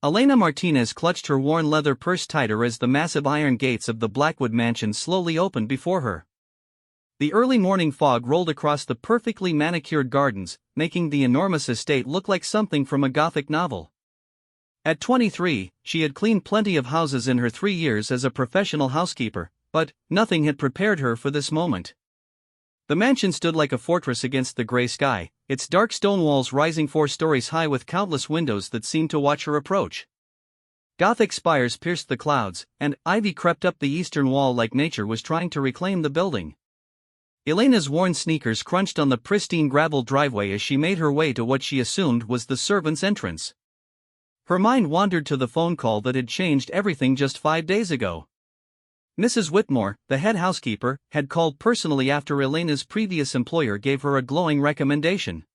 Elena Martinez clutched her worn leather purse tighter as the massive iron gates of the Blackwood mansion slowly opened before her. The early morning fog rolled across the perfectly manicured gardens, making the enormous estate look like something from a Gothic novel. At 23, she had cleaned plenty of houses in her 3 years as a professional housekeeper, but nothing had prepared her for this moment. The mansion stood like a fortress against the gray sky, its dark stone walls rising 4 stories high with countless windows that seemed to watch her approach. Gothic spires pierced the clouds, and ivy crept up the eastern wall like nature was trying to reclaim the building. Elena's worn sneakers crunched on the pristine gravel driveway as she made her way to what she assumed was the servants' entrance. Her mind wandered to the phone call that had changed everything just 5 days ago. Mrs. Whitmore, the head housekeeper, had called personally after Elena's previous employer gave her a glowing recommendation.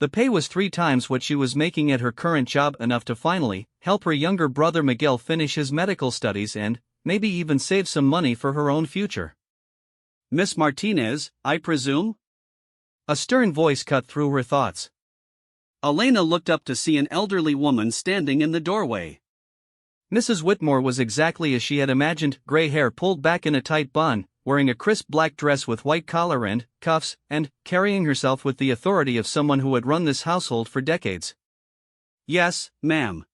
The pay was 3 times what she was making at her current job, enough to finally help her younger brother Miguel finish his medical studies and maybe even save some money for her own future. "Miss Martinez, I presume?" A stern voice cut through her thoughts. Elena looked up to see an elderly woman standing in the doorway. Mrs. Whitmore was exactly as she had imagined, gray hair pulled back in a tight bun, wearing a crisp black dress with white collar and cuffs, and carrying herself with the authority of someone who had run this household for decades. "Yes, ma'am."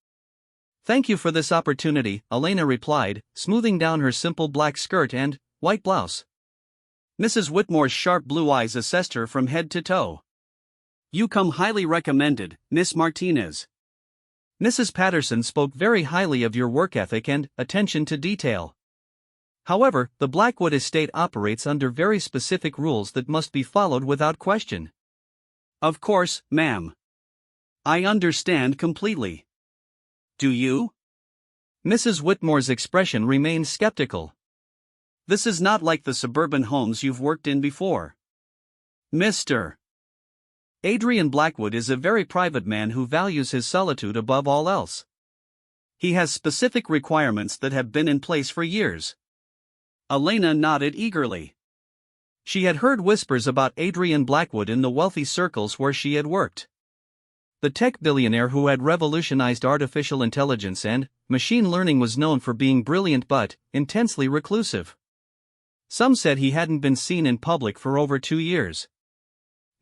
"Thank you for this opportunity," Elena replied, smoothing down her simple black skirt and white blouse. Mrs. Whitmore's sharp blue eyes assessed her from head to toe. "You come highly recommended, Miss Martinez. Mrs. Patterson spoke very highly of your work ethic and attention to detail. However, the Blackwood estate operates under very specific rules that must be followed without question." "Of course, ma'am. I understand completely. Do you?" Mrs. Whitmore's expression remained skeptical. "This is not like the suburban homes you've worked in before. Mr. Adrian Blackwood is a very private man who values his solitude above all else. He has specific requirements that have been in place for years." Elena nodded eagerly. She had heard whispers about Adrian Blackwood in the wealthy circles where she had worked. The tech billionaire who had revolutionized artificial intelligence and machine learning was known for being brilliant but intensely reclusive. Some said he hadn't been seen in public for over 2 years.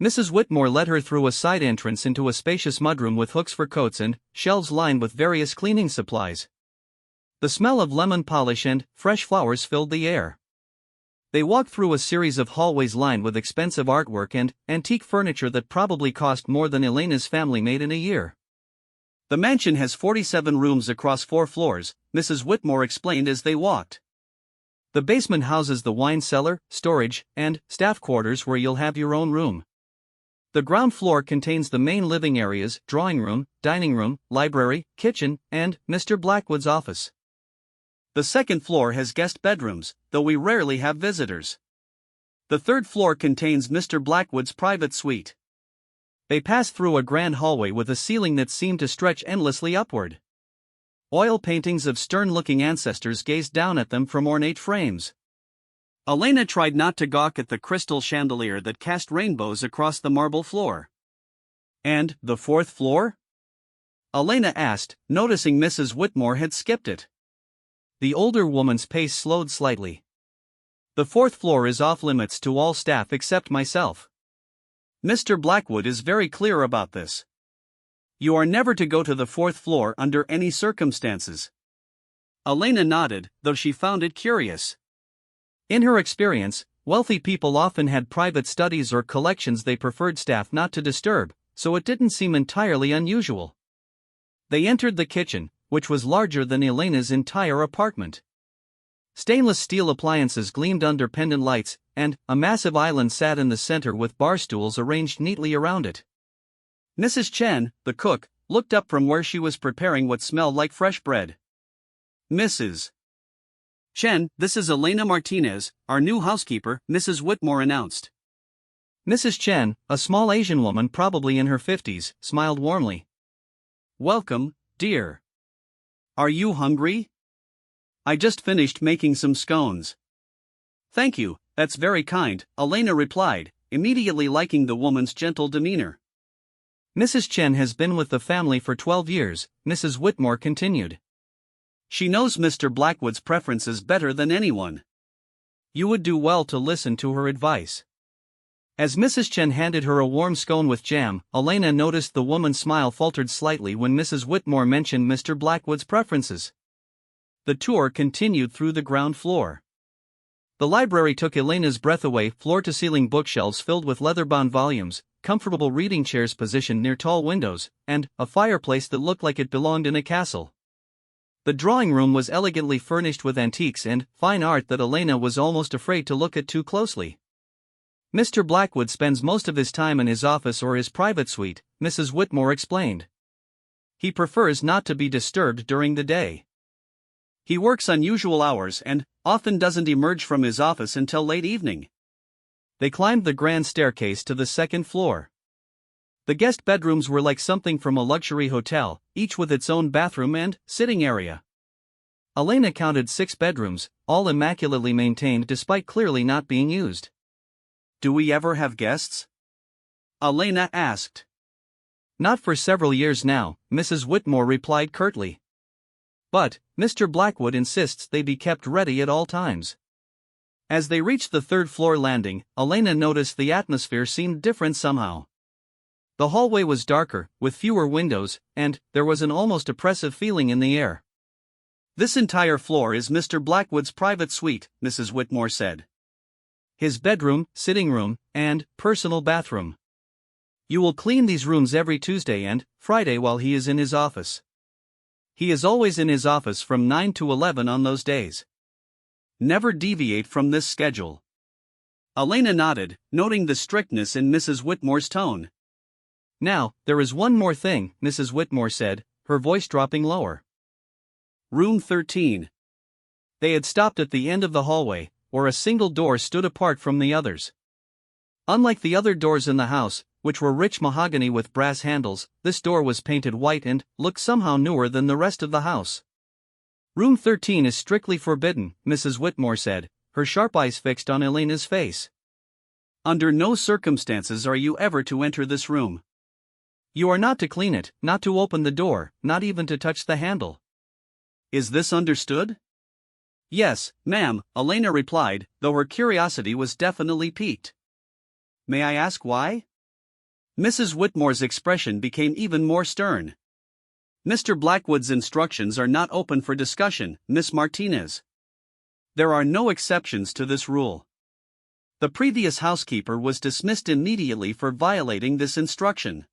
Mrs. Whitmore led her through a side entrance into a spacious mudroom with hooks for coats and shelves lined with various cleaning supplies. The smell of lemon polish and fresh flowers filled the air. They walked through a series of hallways lined with expensive artwork and antique furniture that probably cost more than Elena's family made in a year. "The mansion has 47 rooms across 4 floors, Mrs. Whitmore explained as they walked. "The basement houses the wine cellar, storage, and staff quarters where you'll have your own room. The ground floor contains the main living areas, drawing room, dining room, library, kitchen, and Mr. Blackwood's office. The second floor has guest bedrooms, though we rarely have visitors. The third floor contains Mr. Blackwood's private suite." They passed through a grand hallway with a ceiling that seemed to stretch endlessly upward. Oil paintings of stern-looking ancestors gazed down at them from ornate frames. Elena tried not to gawk at the crystal chandelier that cast rainbows across the marble floor. "And the 4th floor?" Elena asked, noticing Mrs. Whitmore had skipped it. The older woman's pace slowed slightly. "The 4th floor is off-limits to all staff except myself. Mr. Blackwood is very clear about this. You are never to go to the 4th floor under any circumstances." Elena nodded, though she found it curious. In her experience, wealthy people often had private studies or collections they preferred staff not to disturb, so it didn't seem entirely unusual. They entered the kitchen, which was larger than Elena's entire apartment. Stainless steel appliances gleamed under pendant lights, and a massive island sat in the center with bar stools arranged neatly around it. Mrs. Chen, the cook, looked up from where she was preparing what smelled like fresh bread. "Mrs. Chen, this is Elena Martinez, our new housekeeper," Mrs. Whitmore announced. Mrs. Chen, a small Asian woman probably in her 50s, smiled warmly. "Welcome, dear. Are you hungry? I just finished making some scones." "Thank you, that's very kind," Elena replied, immediately liking the woman's gentle demeanor. Mrs. Chen has been with the family for 12 years, Mrs. Whitmore continued. She knows Mr. Blackwood's preferences better than anyone. You would do well to listen to her advice. As Mrs. Chen handed her a warm scone with jam, Elena noticed the woman's smile faltered slightly when Mrs. Whitmore mentioned Mr. Blackwood's preferences. The tour continued through the ground floor. The library took Elena's breath away, floor-to-ceiling bookshelves filled with leather-bound volumes, comfortable reading chairs positioned near tall windows, and a fireplace that looked like it belonged in a castle. The drawing room was elegantly furnished with antiques and fine art that Elena was almost afraid to look at too closely. Mr. Blackwood spends most of his time in his office or his private suite, Mrs. Whitmore explained. He prefers not to be disturbed during the day. He works unusual hours and often doesn't emerge from his office until late evening. They climbed the grand staircase to the second floor. The guest bedrooms were like something from a luxury hotel, each with its own bathroom and sitting area. Elena counted 6 bedrooms, all immaculately maintained despite clearly not being used. Do we ever have guests? Elena asked. Not for several years now, Mrs. Whitmore replied curtly. But Mr. Blackwood insists they be kept ready at all times. As they reached the third-floor landing, Elena noticed the atmosphere seemed different somehow. The hallway was darker, with fewer windows, and there was an almost oppressive feeling in the air. This entire floor is Mr. Blackwood's private suite, Mrs. Whitmore said. His bedroom, sitting room, and personal bathroom. You will clean these rooms every Tuesday and Friday while he is in his office. He is always in his office from 9 to 11 on those days. Never deviate from this schedule. Elena nodded, noting the strictness in Mrs. Whitmore's tone. Now, there is one more thing, Mrs. Whitmore said, her voice dropping lower. Room 13. They had stopped at the end of the hallway, where a single door stood apart from the others. Unlike the other doors in the house, which were rich mahogany with brass handles, this door was painted white and looked somehow newer than the rest of the house. Room 13 is strictly forbidden, Mrs. Whitmore said, her sharp eyes fixed on Elena's face. Under no circumstances are you ever to enter this room. You are not to clean it, not to open the door, not even to touch the handle. Is this understood? Yes, ma'am, Elena replied, though her curiosity was definitely piqued. May I ask why? Mrs. Whitmore's expression became even more stern. Mr. Blackwood's instructions are not open for discussion, Miss Martinez. There are no exceptions to this rule. The previous housekeeper was dismissed immediately for violating this instruction.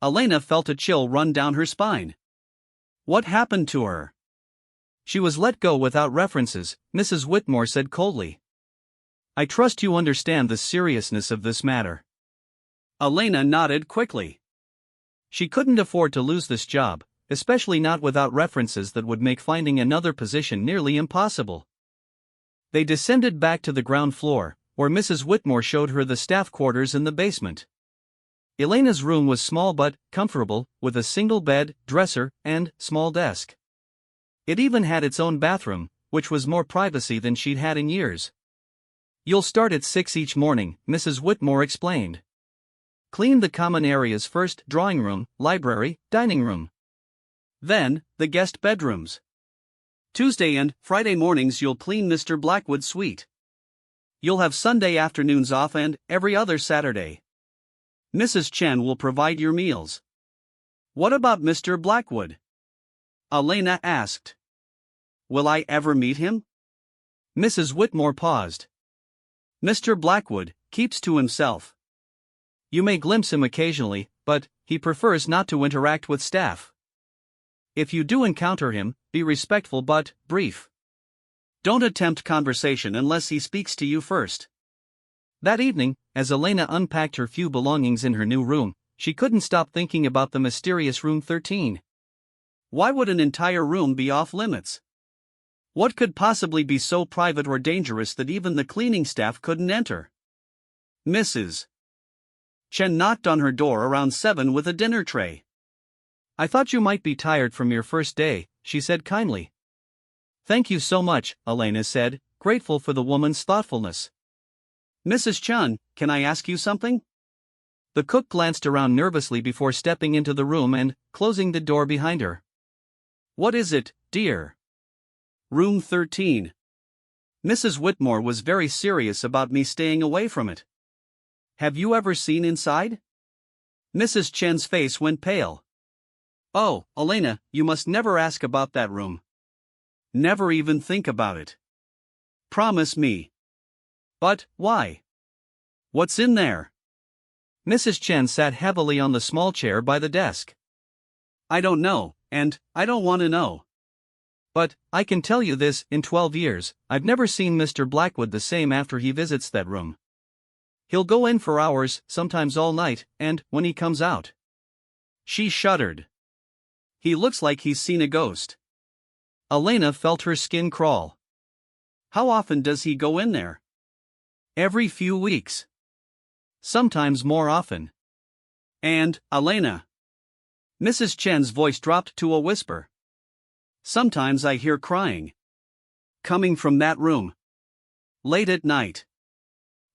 Elena felt a chill run down her spine. What happened to her? She was let go without references, Mrs. Whitmore said coldly. I trust you understand the seriousness of this matter. Elena nodded quickly. She couldn't afford to lose this job, especially not without references that would make finding another position nearly impossible. They descended back to the ground floor, where Mrs. Whitmore showed her the staff quarters in the basement. Elena's room was small but comfortable, with a single bed, dresser, and small desk. It even had its own bathroom, which was more privacy than she'd had in years. You'll start at 6 each morning, Mrs. Whitmore explained. Clean the common areas first: drawing room, library, dining room. Then, the guest bedrooms. Tuesday and Friday mornings you'll clean Mr. Blackwood's suite. You'll have Sunday afternoons off and every other Saturday. Mrs. Chen will provide your meals. What about Mr. Blackwood? Elena asked. Will I ever meet him? Mrs. Whitmore paused. Mr. Blackwood keeps to himself. You may glimpse him occasionally, but he prefers not to interact with staff. If you do encounter him, be respectful but brief. Don't attempt conversation unless he speaks to you first. That evening, as Elena unpacked her few belongings in her new room, she couldn't stop thinking about the mysterious room 13. Why would an entire room be off limits? What could possibly be so private or dangerous that even the cleaning staff couldn't enter? Mrs. Chen knocked on her door around 7 with a dinner tray. I thought you might be tired from your first day, she said kindly. Thank you so much, Elena said, grateful for the woman's thoughtfulness. Mrs. Chen, can I ask you something? The cook glanced around nervously before stepping into the room and closing the door behind her. What is it, dear? Room 13. Mrs. Whitmore was very serious about me staying away from it. Have you ever seen inside? Mrs. Chen's face went pale. Oh, Elena, you must never ask about that room. Never even think about it. Promise me. But, why? What's in there? Mrs. Chen sat heavily on the small chair by the desk. I don't know, and I don't want to know. But, I can tell you this, in 12 years, I've never seen Mr. Blackwood the same after he visits that room. He'll go in for hours, sometimes all night, and, when he comes out. She shuddered. He looks like he's seen a ghost. Elena felt her skin crawl. How often does he go in there? Every few weeks. Sometimes more often. And, Elena. Mrs. Chen's voice dropped to a whisper. Sometimes I hear crying. Coming from that room. Late at night.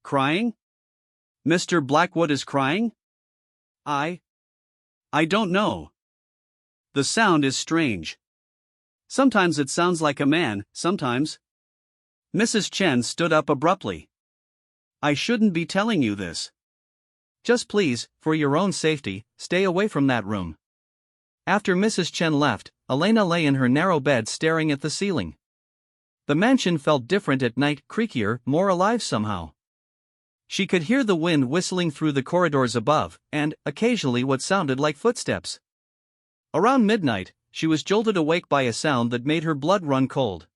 Crying? Mr. Blackwood is crying? I don't know. The sound is strange. Sometimes it sounds like a man, sometimes. Mrs. Chen stood up abruptly. I shouldn't be telling you this. Just please, for your own safety, stay away from that room. After Mrs. Chen left, Elena lay in her narrow bed staring at the ceiling. The mansion felt different at night, creakier, more alive somehow. She could hear the wind whistling through the corridors above, and, occasionally, what sounded like footsteps. Around midnight, she was jolted awake by a sound that made her blood run cold.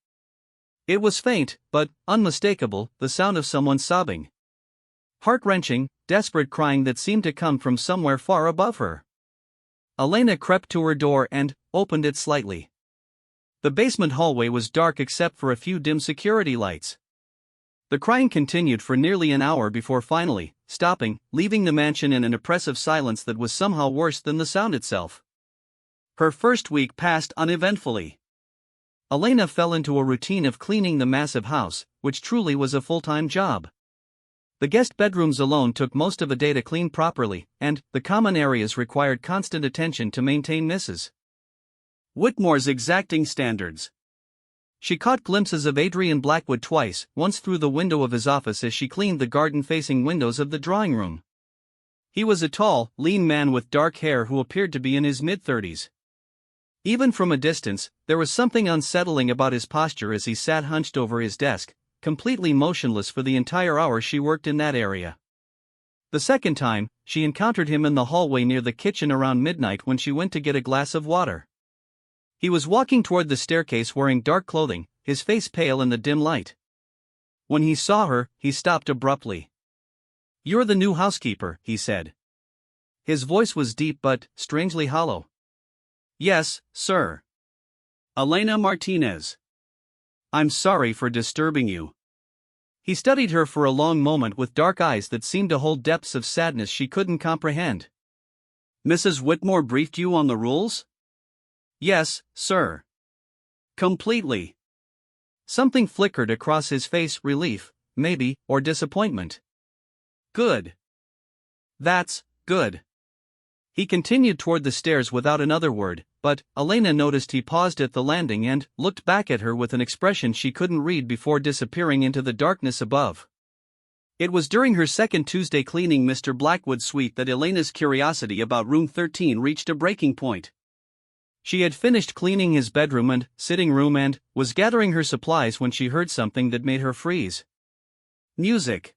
It was faint, but unmistakable, the sound of someone sobbing. Heart-wrenching, desperate crying that seemed to come from somewhere far above her. Elena crept to her door and opened it slightly. The basement hallway was dark except for a few dim security lights. The crying continued for nearly an hour before finally stopping, leaving the mansion in an oppressive silence that was somehow worse than the sound itself. Her first week passed uneventfully. Elena fell into a routine of cleaning the massive house, which truly was a full-time job. The guest bedrooms alone took most of a day to clean properly, and the common areas required constant attention to maintain Mrs. Whitmore's exacting standards. She caught glimpses of Adrian Blackwood twice, once through the window of his office as she cleaned the garden-facing windows of the drawing room. He was a tall, lean man with dark hair who appeared to be in his mid-30s. Even from a distance, there was something unsettling about his posture as he sat hunched over his desk, completely motionless for the entire hour she worked in that area. The second time, she encountered him in the hallway near the kitchen around midnight when she went to get a glass of water. He was walking toward the staircase wearing dark clothing, his face pale in the dim light. When he saw her, he stopped abruptly. "You're the new housekeeper," he said. His voice was deep but strangely hollow. "Yes, sir. Elena Martinez. I'm sorry for disturbing you." He studied her for a long moment with dark eyes that seemed to hold depths of sadness she couldn't comprehend. "Mrs. Whitmore briefed you on the rules?" "Yes, sir. Completely." Something flickered across his face, relief, maybe, or disappointment. "Good. That's good." He continued toward the stairs without another word, but Elena noticed he paused at the landing and looked back at her with an expression she couldn't read before disappearing into the darkness above. It was during her second Tuesday cleaning Mr. Blackwood's suite that Elena's curiosity about room 13 reached a breaking point. She had finished cleaning his bedroom and sitting room and was gathering her supplies when she heard something that made her freeze. Music.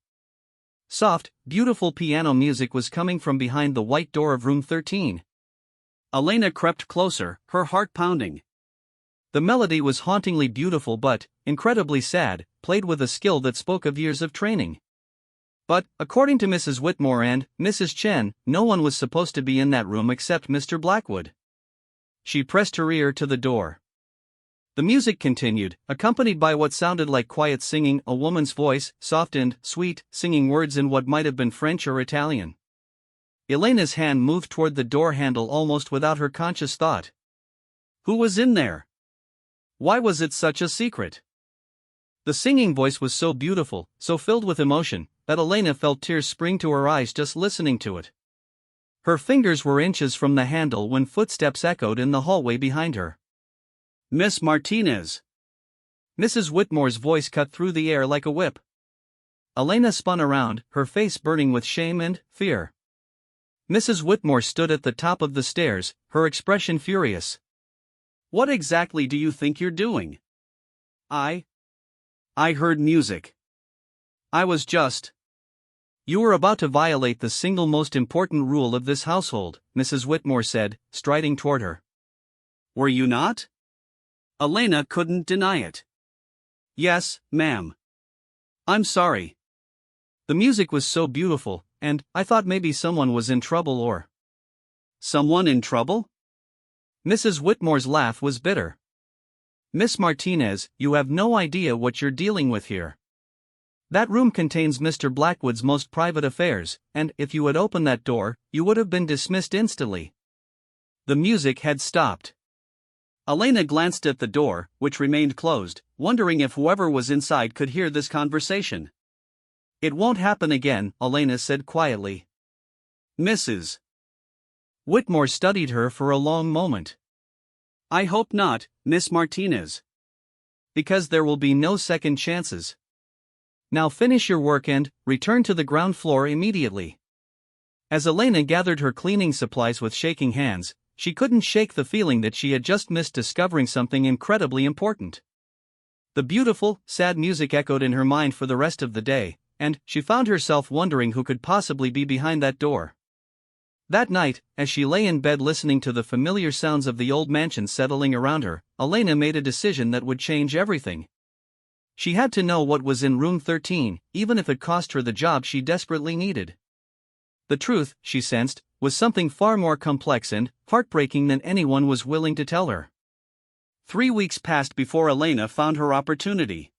Soft, beautiful piano music was coming from behind the white door of room 13. Elena crept closer, her heart pounding. The melody was hauntingly beautiful but incredibly sad, played with a skill that spoke of years of training. But, according to Mrs. Whitmore and Mrs. Chen, no one was supposed to be in that room except Mr. Blackwood. She pressed her ear to the door. The music continued, accompanied by what sounded like quiet singing, a woman's voice, soft and sweet, singing words in what might have been French or Italian. Elena's hand moved toward the door handle almost without her conscious thought. Who was in there? Why was it such a secret? The singing voice was so beautiful, so filled with emotion, that Elena felt tears spring to her eyes just listening to it. Her fingers were inches from the handle when footsteps echoed in the hallway behind her. Miss Martinez. Mrs. Whitmore's voice cut through the air like a whip. Elena spun around, her face burning with shame and fear. Mrs. Whitmore stood at the top of the stairs, her expression furious. What exactly do you think you're doing? I heard music. I was just. You were about to violate the single most important rule of this household, Mrs. Whitmore said, striding toward her. Were you not? Elena couldn't deny it. Yes, ma'am. I'm sorry. The music was so beautiful, and I thought maybe someone was in trouble or. Someone in trouble? Mrs. Whitmore's laugh was bitter. Miss Martinez, you have no idea what you're dealing with here. That room contains Mr. Blackwood's most private affairs, and if you had opened that door, you would have been dismissed instantly. The music had stopped. Elena glanced at the door, which remained closed, wondering if whoever was inside could hear this conversation. It won't happen again, Elena said quietly. Mrs. Whitmore studied her for a long moment. I hope not, Miss Martinez. Because there will be no second chances. Now finish your work and return to the ground floor immediately. As Elena gathered her cleaning supplies with shaking hands, she couldn't shake the feeling that she had just missed discovering something incredibly important. The beautiful, sad music echoed in her mind for the rest of the day, and she found herself wondering who could possibly be behind that door. That night, as she lay in bed listening to the familiar sounds of the old mansion settling around her, Elena made a decision that would change everything. She had to know what was in room 13, even if it cost her the job she desperately needed. The truth, she sensed, was something far more complex and heartbreaking than anyone was willing to tell her. 3 weeks passed before Elena found her opportunity.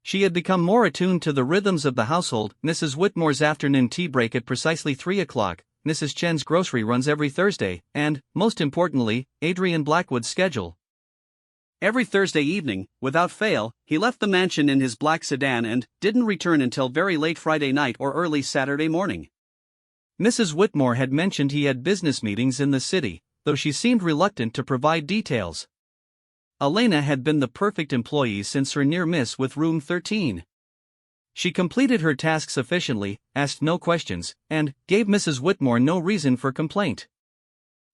She had become more attuned to the rhythms of the household, Mrs. Whitmore's afternoon tea break at precisely 3 o'clock, Mrs. Chen's grocery runs every Thursday, and, most importantly, Adrian Blackwood's schedule. Every Thursday evening, without fail, he left the mansion in his black sedan and didn't return until very late Friday night or early Saturday morning. Mrs. Whitmore had mentioned he had business meetings in the city, though she seemed reluctant to provide details. Elena had been the perfect employee since her near miss with room 13. She completed her tasks efficiently, asked no questions, and gave Mrs. Whitmore no reason for complaint.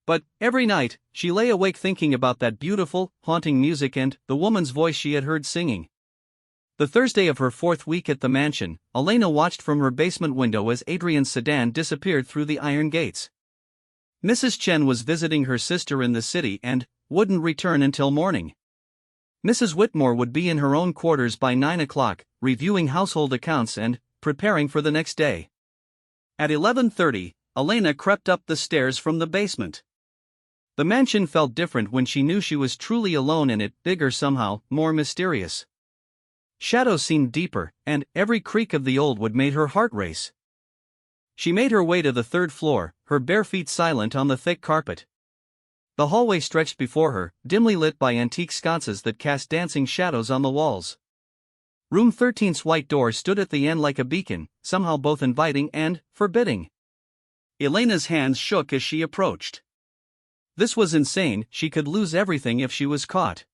But, every night, she lay awake thinking about that beautiful, haunting music and the woman's voice she had heard singing. The Thursday of her 4th week at the mansion, Elena watched from her basement window as Adrian's sedan disappeared through the iron gates. Mrs. Chen was visiting her sister in the city and wouldn't return until morning. Mrs. Whitmore would be in her own quarters by 9 o'clock, reviewing household accounts and preparing for the next day. At 11:30, Elena crept up the stairs from the basement. The mansion felt different when she knew she was truly alone in it, bigger somehow, more mysterious. Shadows seemed deeper, and every creak of the old wood made her heart race. She made her way to the 3rd floor, her bare feet silent on the thick carpet. The hallway stretched before her, dimly lit by antique sconces that cast dancing shadows on the walls. Room 13's white door stood at the end like a beacon, somehow both inviting and forbidding. Elena's hands shook as she approached. This was insane, she could lose everything if she was caught.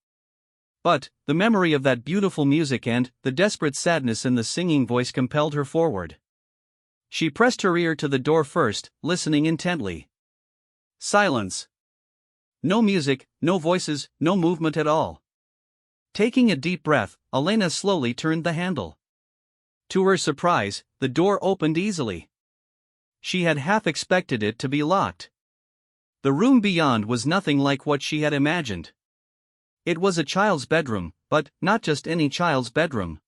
But, the memory of that beautiful music and the desperate sadness in the singing voice compelled her forward. She pressed her ear to the door first, listening intently. Silence. No music, no voices, no movement at all. Taking a deep breath, Elena slowly turned the handle. To her surprise, the door opened easily. She had half expected it to be locked. The room beyond was nothing like what she had imagined. It was a child's bedroom, but not just any child's bedroom.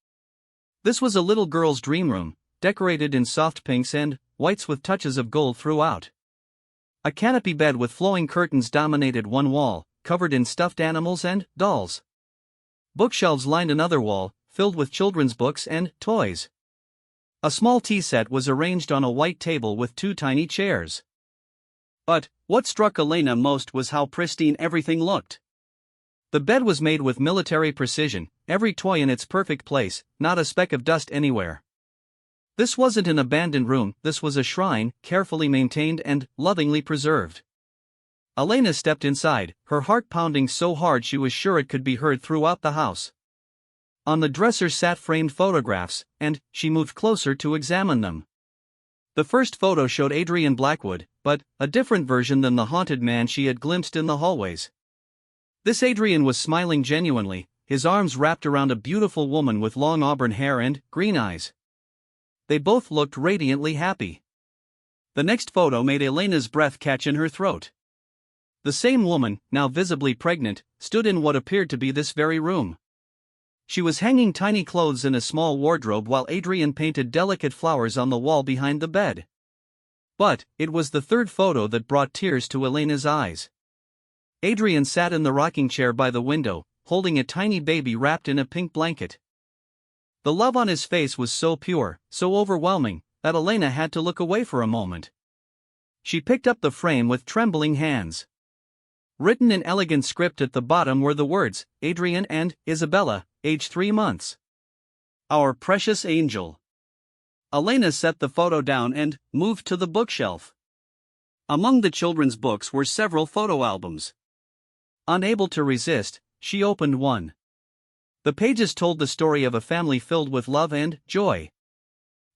This was a little girl's dream room, decorated in soft pinks and whites with touches of gold throughout. A canopy bed with flowing curtains dominated one wall, covered in stuffed animals and dolls. Bookshelves lined another wall, filled with children's books and toys. A small tea set was arranged on a white table with 2 tiny chairs. But, what struck Elena most was how pristine everything looked. The bed was made with military precision, every toy in its perfect place, not a speck of dust anywhere. This wasn't an abandoned room, this was a shrine, carefully maintained and lovingly preserved. Elena stepped inside, her heart pounding so hard she was sure it could be heard throughout the house. On the dresser sat framed photographs, and she moved closer to examine them. The first photo showed Adrian Blackwood, but a different version than the haunted man she had glimpsed in the hallways. This Adrian was smiling genuinely, his arms wrapped around a beautiful woman with long auburn hair and green eyes. They both looked radiantly happy. The next photo made Elena's breath catch in her throat. The same woman, now visibly pregnant, stood in what appeared to be this very room. She was hanging tiny clothes in a small wardrobe while Adrian painted delicate flowers on the wall behind the bed. But it was the third photo that brought tears to Elena's eyes. Adrian sat in the rocking chair by the window, holding a tiny baby wrapped in a pink blanket. The love on his face was so pure, so overwhelming, that Elena had to look away for a moment. She picked up the frame with trembling hands. Written in elegant script at the bottom were the words, Adrian and Isabella, age 3 months. Our precious angel. Elena set the photo down and moved to the bookshelf. Among the children's books were several photo albums. Unable to resist, she opened one. The pages told the story of a family filled with love and joy.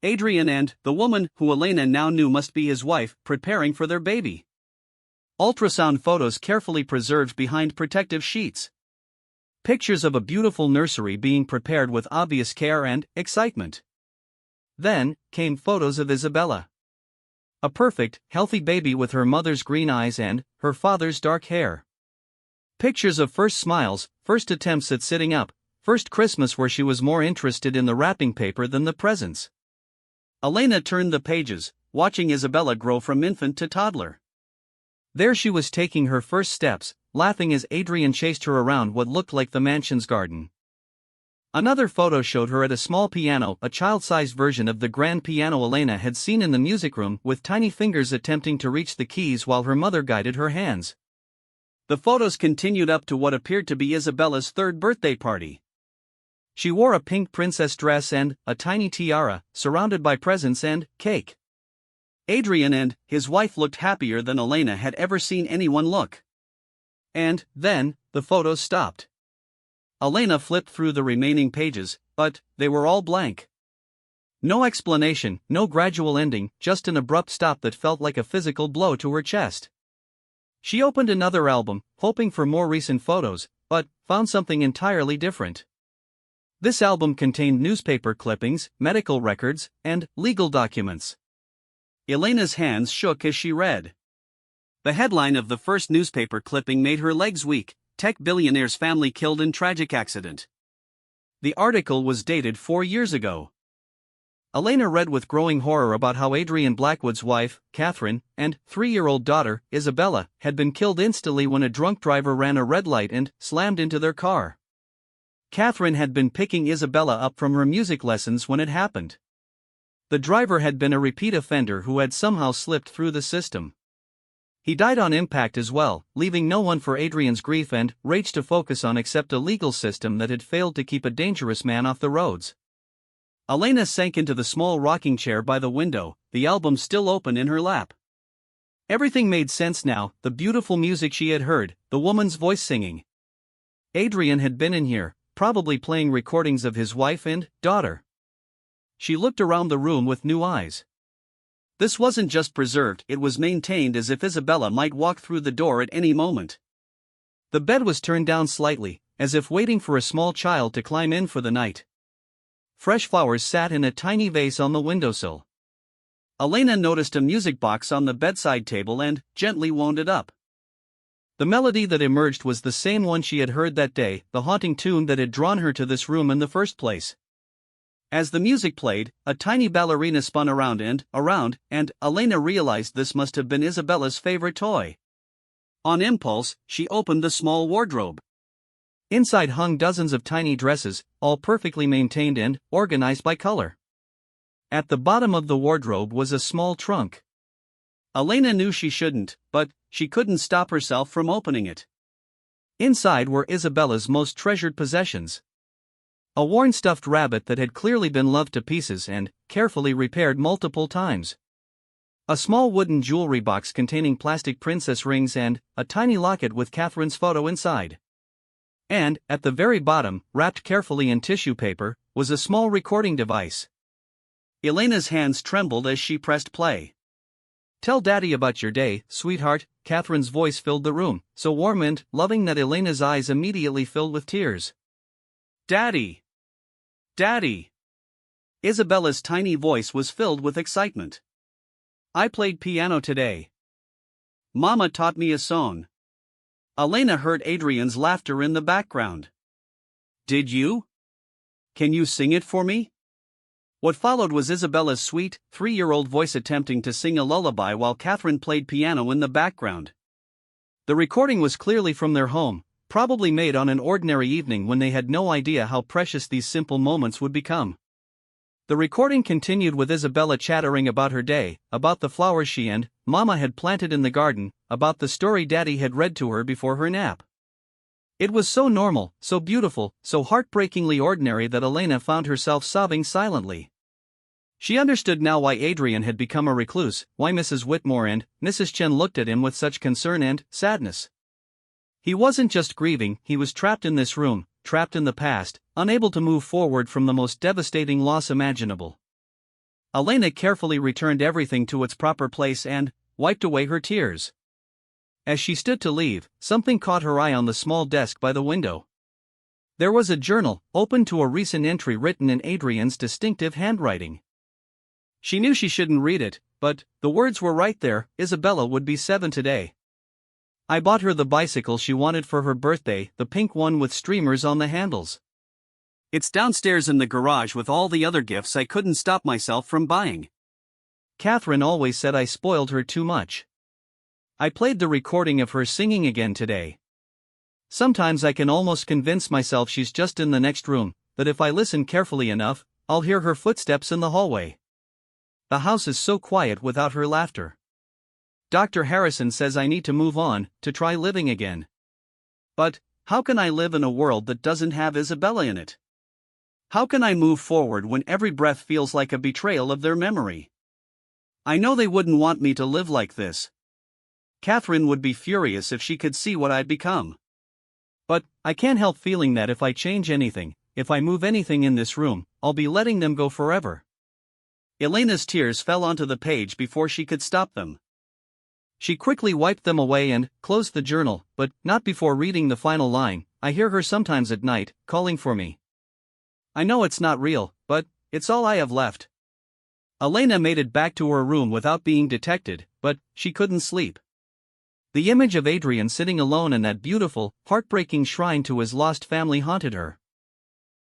Adrian and the woman who Elena now knew must be his wife, preparing for their baby. Ultrasound photos carefully preserved behind protective sheets. Pictures of a beautiful nursery being prepared with obvious care and excitement. Then came photos of Isabella. A perfect, healthy baby with her mother's green eyes and her father's dark hair. Pictures of first smiles, first attempts at sitting up, first Christmas where she was more interested in the wrapping paper than the presents. Elena turned the pages, watching Isabella grow from infant to toddler. There she was taking her first steps, laughing as Adrian chased her around what looked like the mansion's garden. Another photo showed her at a small piano, a child-sized version of the grand piano Elena had seen in the music room, with tiny fingers attempting to reach the keys while her mother guided her hands. The photos continued up to what appeared to be Isabella's 3rd birthday party. She wore a pink princess dress and a tiny tiara, surrounded by presents and cake. Adrian and his wife looked happier than Elena had ever seen anyone look. And then, the photos stopped. Elena flipped through the remaining pages, but they were all blank. No explanation, no gradual ending, just an abrupt stop that felt like a physical blow to her chest. She opened another album, hoping for more recent photos, but found something entirely different. This album contained newspaper clippings, medical records, and legal documents. Elena's hands shook as she read. The headline of the first newspaper clipping made her legs weak: Tech billionaire's family killed in tragic accident. The article was dated 4 years ago. Elena read with growing horror about how Adrian Blackwood's wife, Catherine, and 3-year-old daughter, Isabella, had been killed instantly when a drunk driver ran a red light and slammed into their car. Catherine had been picking Isabella up from her music lessons when it happened. The driver had been a repeat offender who had somehow slipped through the system. He died on impact as well, leaving no one for Adrian's grief and rage to focus on except a legal system that had failed to keep a dangerous man off the roads. Elena sank into the small rocking chair by the window, the album still open in her lap. Everything made sense now, the beautiful music she had heard, the woman's voice singing. Adrian had been in here, probably playing recordings of his wife and daughter. She looked around the room with new eyes. This wasn't just preserved, it was maintained as if Isabella might walk through the door at any moment. The bed was turned down slightly, as if waiting for a small child to climb in for the night. Fresh flowers sat in a tiny vase on the windowsill. Elena noticed a music box on the bedside table and gently wound it up. The melody that emerged was the same one she had heard that day, the haunting tune that had drawn her to this room in the first place. As the music played, a tiny ballerina spun around and Elena realized this must have been Isabella's favorite toy. On impulse, she opened the small wardrobe. Inside hung dozens of tiny dresses, all perfectly maintained and organized by color. At the bottom of the wardrobe was a small trunk. Elena knew she shouldn't, but she couldn't stop herself from opening it. Inside were Isabella's most treasured possessions. A worn stuffed rabbit that had clearly been loved to pieces and carefully repaired multiple times. A small wooden jewelry box containing plastic princess rings and a tiny locket with Catherine's photo inside. And, at the very bottom, wrapped carefully in tissue paper, was a small recording device. Elena's hands trembled as she pressed play. "Tell Daddy about your day, sweetheart." Catherine's voice filled the room, so warm and loving that Elena's eyes immediately filled with tears. "Daddy! Daddy!" Isabella's tiny voice was filled with excitement. "I played piano today. Mama taught me a song." Elena heard Adrian's laughter in the background. "Did you? Can you sing it for me?" What followed was Isabella's sweet, 3-year-old voice attempting to sing a lullaby while Catherine played piano in the background. The recording was clearly from their home, probably made on an ordinary evening when they had no idea how precious these simple moments would become. The recording continued with Isabella chattering about her day, about the flowers she and Mama had planted in the garden, about the story Daddy had read to her before her nap. It was so normal, so beautiful, so heartbreakingly ordinary that Elena found herself sobbing silently. She understood now why Adrian had become a recluse, why Mrs. Whitmore and Mrs. Chen looked at him with such concern and sadness. He wasn't just grieving, he was trapped in this room, trapped in the past, unable to move forward from the most devastating loss imaginable. Elena carefully returned everything to its proper place and wiped away her tears. As she stood to leave, something caught her eye on the small desk by the window. There was a journal, open to a recent entry written in Adrian's distinctive handwriting. She knew she shouldn't read it, but the words were right there. Isabella would be 7 today. "I bought her the bicycle she wanted for her birthday, the pink one with streamers on the handles. It's downstairs in the garage with all the other gifts I couldn't stop myself from buying. Catherine always said I spoiled her too much. I played the recording of her singing again today. Sometimes I can almost convince myself she's just in the next room, that if I listen carefully enough, I'll hear her footsteps in the hallway. The house is so quiet without her laughter. Dr. Harrison says I need to move on, to try living again. But how can I live in a world that doesn't have Isabella in it? How can I move forward when every breath feels like a betrayal of their memory? I know they wouldn't want me to live like this. Catherine would be furious if she could see what I'd become. But I can't help feeling that if I change anything, if I move anything in this room, I'll be letting them go forever." Elena's tears fell onto the page before she could stop them. She quickly wiped them away and closed the journal, but not before reading the final line. "I hear her sometimes at night, calling for me. I know it's not real, but it's all I have left." Elena made it back to her room without being detected, but she couldn't sleep. The image of Adrian sitting alone in that beautiful, heartbreaking shrine to his lost family haunted her.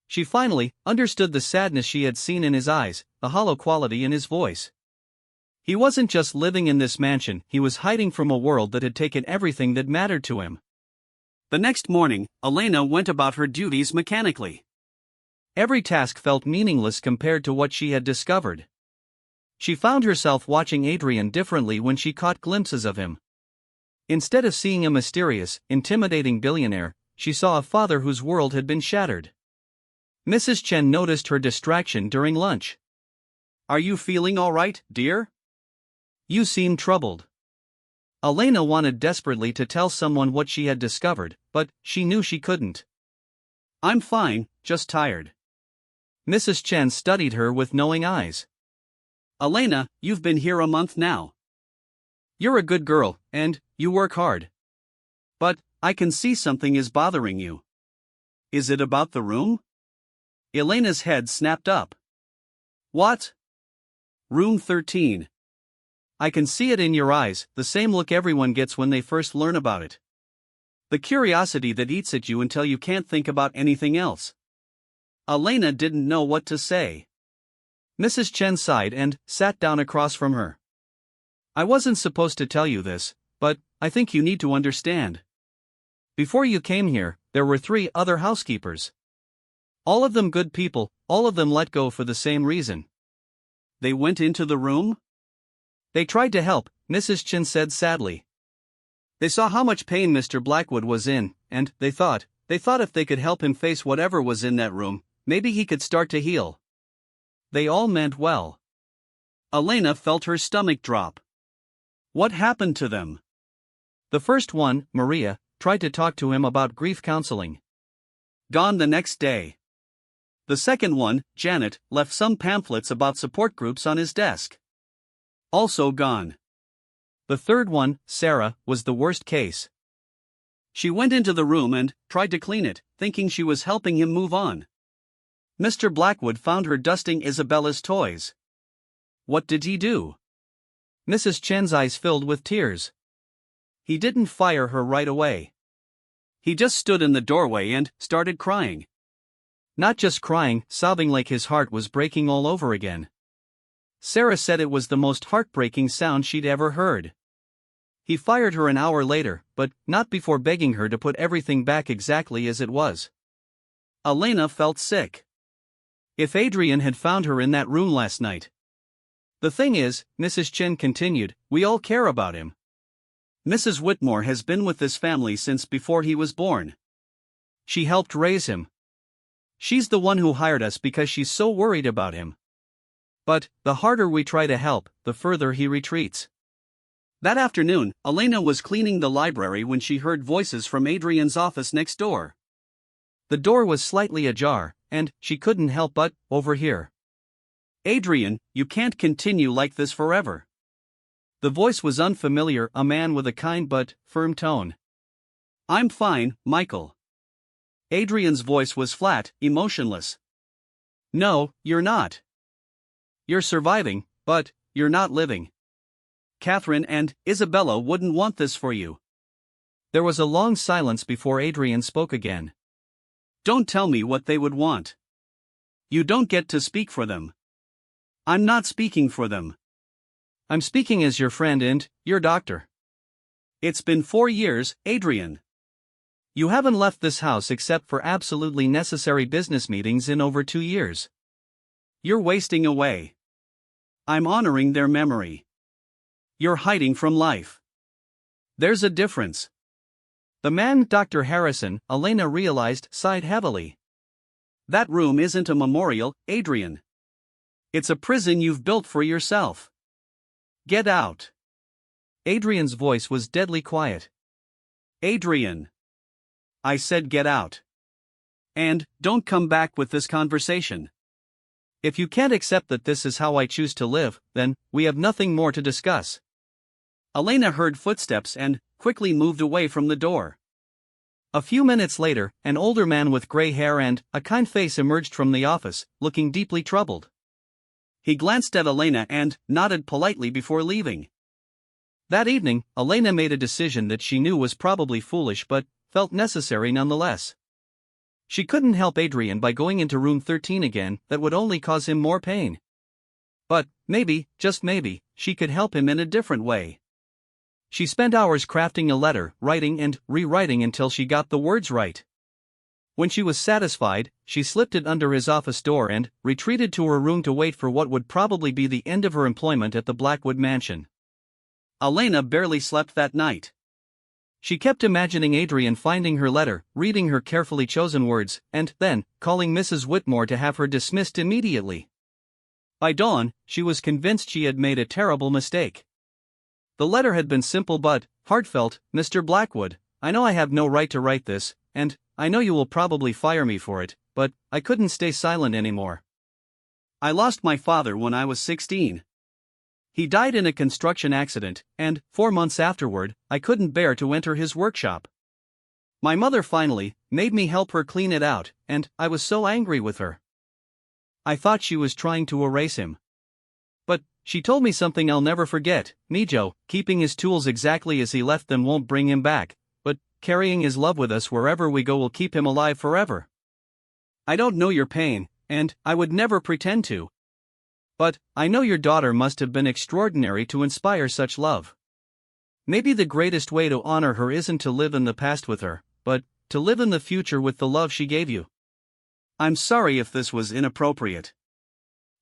She finally understood the sadness she had seen in his eyes, the hollow quality in his voice. He wasn't just living in this mansion, he was hiding from a world that had taken everything that mattered to him. The next morning, Elena went about her duties mechanically. Every task felt meaningless compared to what she had discovered. She found herself watching Adrian differently when she caught glimpses of him. Instead of seeing a mysterious, intimidating billionaire, she saw a father whose world had been shattered. Mrs. Chen noticed her distraction during lunch. "Are you feeling all right, dear? You seem troubled." Elena wanted desperately to tell someone what she had discovered, but she knew she couldn't. "I'm fine, just tired." Mrs. Chen studied her with knowing eyes. "Elena, you've been here a month now. You're a good girl, and you work hard. But I can see something is bothering you. Is it about the room?" Elena's head snapped up. "What? Room 13. I can see it in your eyes, the same look everyone gets when they first learn about it. The curiosity that eats at you until you can't think about anything else." Elena didn't know what to say. Mrs. Chen sighed and sat down across from her. "I wasn't supposed to tell you this, but I think you need to understand. Before you came here, there were 3 other housekeepers. All of them good people, all of them let go for the same reason." "They went into the room?" "They tried to help," Mrs. Chen said sadly. "They saw how much pain Mr. Blackwood was in, and they thought if they could help him face whatever was in that room, maybe he could start to heal. They all meant well. Elena felt her stomach drop. What happened to them? The first one, Maria, tried to talk to him about grief counseling. Gone the next day. The second one, Janet, left some pamphlets about support groups on his desk. Also gone. The third one, Sarah, was the worst case. She went into the room and tried to clean it, thinking she was helping him move on. Mr. Blackwood found her dusting Isabella's toys. What did he do? Mrs. Chen's eyes filled with tears. He didn't fire her right away. He just stood in the doorway and started crying. Not just crying, sobbing like his heart was breaking all over again. Sarah said it was the most heartbreaking sound she'd ever heard. He fired her an hour later, but not before begging her to put everything back exactly as it was. Elena felt sick. If Adrian had found her in that room last night. The thing is, Mrs. Chen continued, we all care about him. Mrs. Whitmore has been with this family since before he was born. She helped raise him. She's the one who hired us because she's so worried about him. But, the harder we try to help, the further he retreats. That afternoon, Elena was cleaning the library when she heard voices from Adrian's office next door. The door was slightly ajar, and she couldn't help but overhear. Adrian, you can't continue like this forever. The voice was unfamiliar, a man with a kind but firm tone. I'm fine, Michael. Adrian's voice was flat, emotionless. No, you're not. You're surviving, but you're not living. Catherine and Isabella wouldn't want this for you. There was a long silence before Adrian spoke again. Don't tell me what they would want. You don't get to speak for them. I'm not speaking for them. I'm speaking as your friend and your doctor. It's been 4 years, Adrian. You haven't left this house except for absolutely necessary business meetings in over 2 years. You're wasting away. I'm honoring their memory. You're hiding from life. There's a difference. The man, Dr. Harrison, Elena realized, sighed heavily. That room isn't a memorial, Adrian. It's a prison you've built for yourself. Get out. Adrian's voice was deadly quiet. Adrian. I said get out. And don't come back with this conversation. If you can't accept that this is how I choose to live, then we have nothing more to discuss. Elena heard footsteps and quickly moved away from the door. A few minutes later, an older man with gray hair and a kind face emerged from the office, looking deeply troubled. He glanced at Elena and nodded politely before leaving. That evening, Elena made a decision that she knew was probably foolish but felt necessary nonetheless. She couldn't help Adrian by going into room 13 again, that would only cause him more pain. But, maybe, just maybe, she could help him in a different way. She spent hours crafting a letter, writing and rewriting until she got the words right. When she was satisfied, she slipped it under his office door and retreated to her room to wait for what would probably be the end of her employment at the Blackwood mansion. Elena barely slept that night. She kept imagining Adrian finding her letter, reading her carefully chosen words, and then calling Mrs. Whitmore to have her dismissed immediately. By dawn, she was convinced she had made a terrible mistake. The letter had been simple but heartfelt. Mr. Blackwood, I know I have no right to write this, and I know you will probably fire me for it, but I couldn't stay silent anymore. I lost my father when I was 16. He died in a construction accident, and 4 months afterward, I couldn't bear to enter his workshop. My mother finally made me help her clean it out, and I was so angry with her. I thought she was trying to erase him. But she told me something I'll never forget. Mijo, keeping his tools exactly as he left them won't bring him back, but carrying his love with us wherever we go will keep him alive forever. I don't know your pain, and I would never pretend to. But I know your daughter must have been extraordinary to inspire such love. Maybe the greatest way to honor her isn't to live in the past with her, but to live in the future with the love she gave you. I'm sorry if this was inappropriate.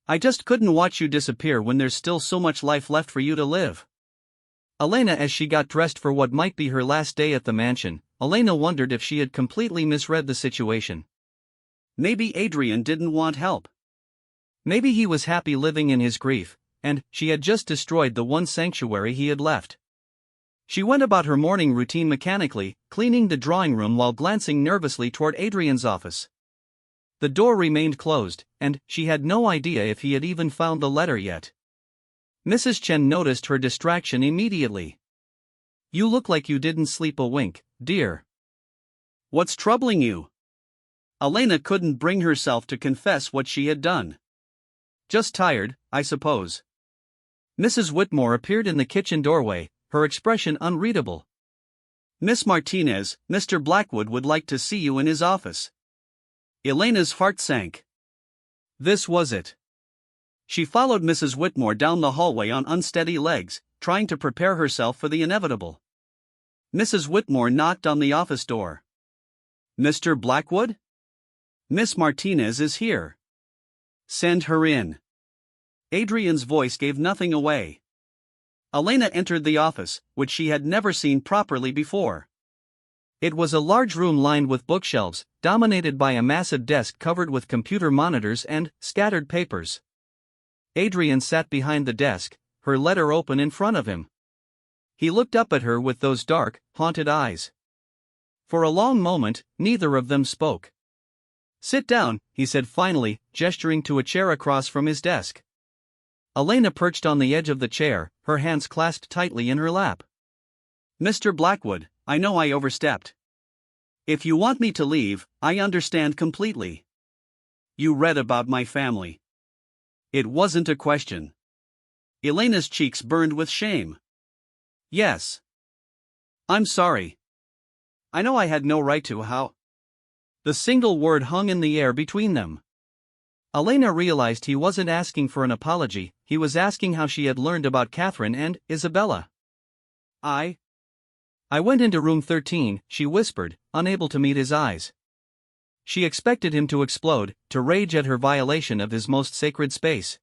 I just couldn't watch you disappear when there's still so much life left for you to live. Elena, as she got dressed for what might be her last day at the mansion, Elena wondered if she had completely misread the situation. Maybe Adrian didn't want help. Maybe he was happy living in his grief, and she had just destroyed the one sanctuary he had left. She went about her morning routine mechanically, cleaning the drawing room while glancing nervously toward Adrian's office. The door remained closed, and she had no idea if he had even found the letter yet. Mrs. Chen noticed her distraction immediately. "You look like you didn't sleep a wink, dear. What's troubling you?" Elena couldn't bring herself to confess what she had done. "Just tired, I suppose." Mrs. Whitmore appeared in the kitchen doorway, her expression unreadable. "Miss Martinez, Mr. Blackwood would like to see you in his office." Elena's heart sank. This was it. She followed Mrs. Whitmore down the hallway on unsteady legs, trying to prepare herself for the inevitable. Mrs. Whitmore knocked on the office door. "Mr. Blackwood? Miss Martinez is here." "Send her in." Adrian's voice gave nothing away. Elena entered the office, which she had never seen properly before. It was a large room lined with bookshelves, dominated by a massive desk covered with computer monitors and scattered papers. Adrian sat behind the desk, her letter open in front of him. He looked up at her with those dark, haunted eyes. For a long moment, neither of them spoke. "Sit down," he said finally, gesturing to a chair across from his desk. Elena perched on the edge of the chair, her hands clasped tightly in her lap. "Mr. Blackwood, I know I overstepped. If you want me to leave, I understand completely. You read about my family." It wasn't a question. Elena's cheeks burned with shame. "Yes. I'm sorry. I know I had no right to. How?" The single word hung in the air between them. Elena realized he wasn't asking for an apology, he was asking how she had learned about Catherine and Isabella. I went into room 13, she whispered, unable to meet his eyes. She expected him to explode, to rage at her violation of his most sacred space.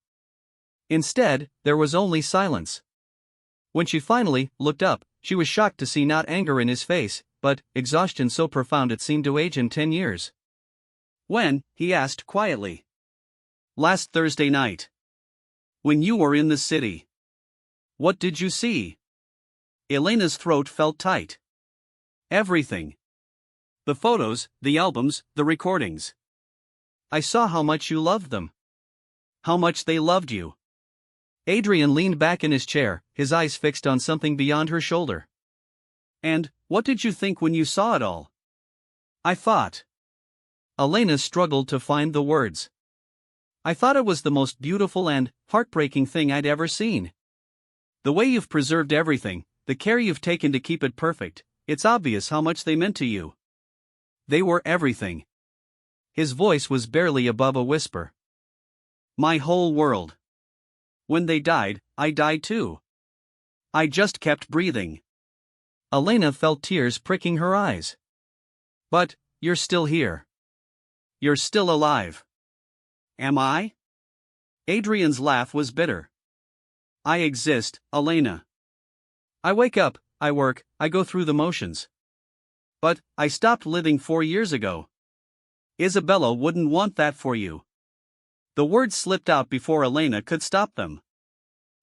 Instead, there was only silence. When she finally looked up, she was shocked to see not anger in his face, but exhaustion so profound it seemed to age him 10 years. "When?" he asked quietly. "Last Thursday night. When you were in the city." "What did you see?" Elena's throat felt tight. "Everything. The photos, the albums, the recordings. I saw how much you loved them. How much they loved you." Adrian leaned back in his chair, his eyes fixed on something beyond her shoulder. "And what did you think when you saw it all?" "I thought." Elena struggled to find the words. "I thought it was the most beautiful and heartbreaking thing I'd ever seen. The way you've preserved everything, the care you've taken to keep it perfect, it's obvious how much they meant to you. They were everything." His voice was barely above a whisper. "My whole world. When they died, I died too. I just kept breathing." Elena felt tears pricking her eyes. "But, you're still here. You're still alive." "Am I?" Adrian's laugh was bitter. "I exist, Elena. I wake up, I work, I go through the motions. But I stopped living 4 years ago. Isabella wouldn't want that for you." The words slipped out before Elena could stop them.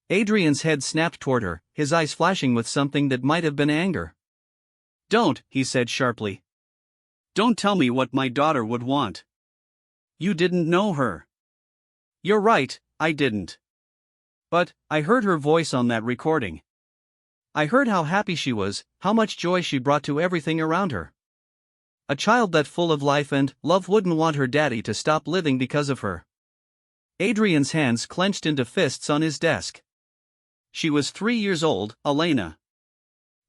Adrian's head snapped toward her, his eyes flashing with something that might have been anger. "Don't," he said sharply. "Don't tell me what my daughter would want. You didn't know her." "You're right, I didn't. But I heard her voice on that recording. I heard how happy she was, how much joy she brought to everything around her. A child that full of life and love wouldn't want her daddy to stop living because of her." Adrian's hands clenched into fists on his desk. She was 3 years old, Elena.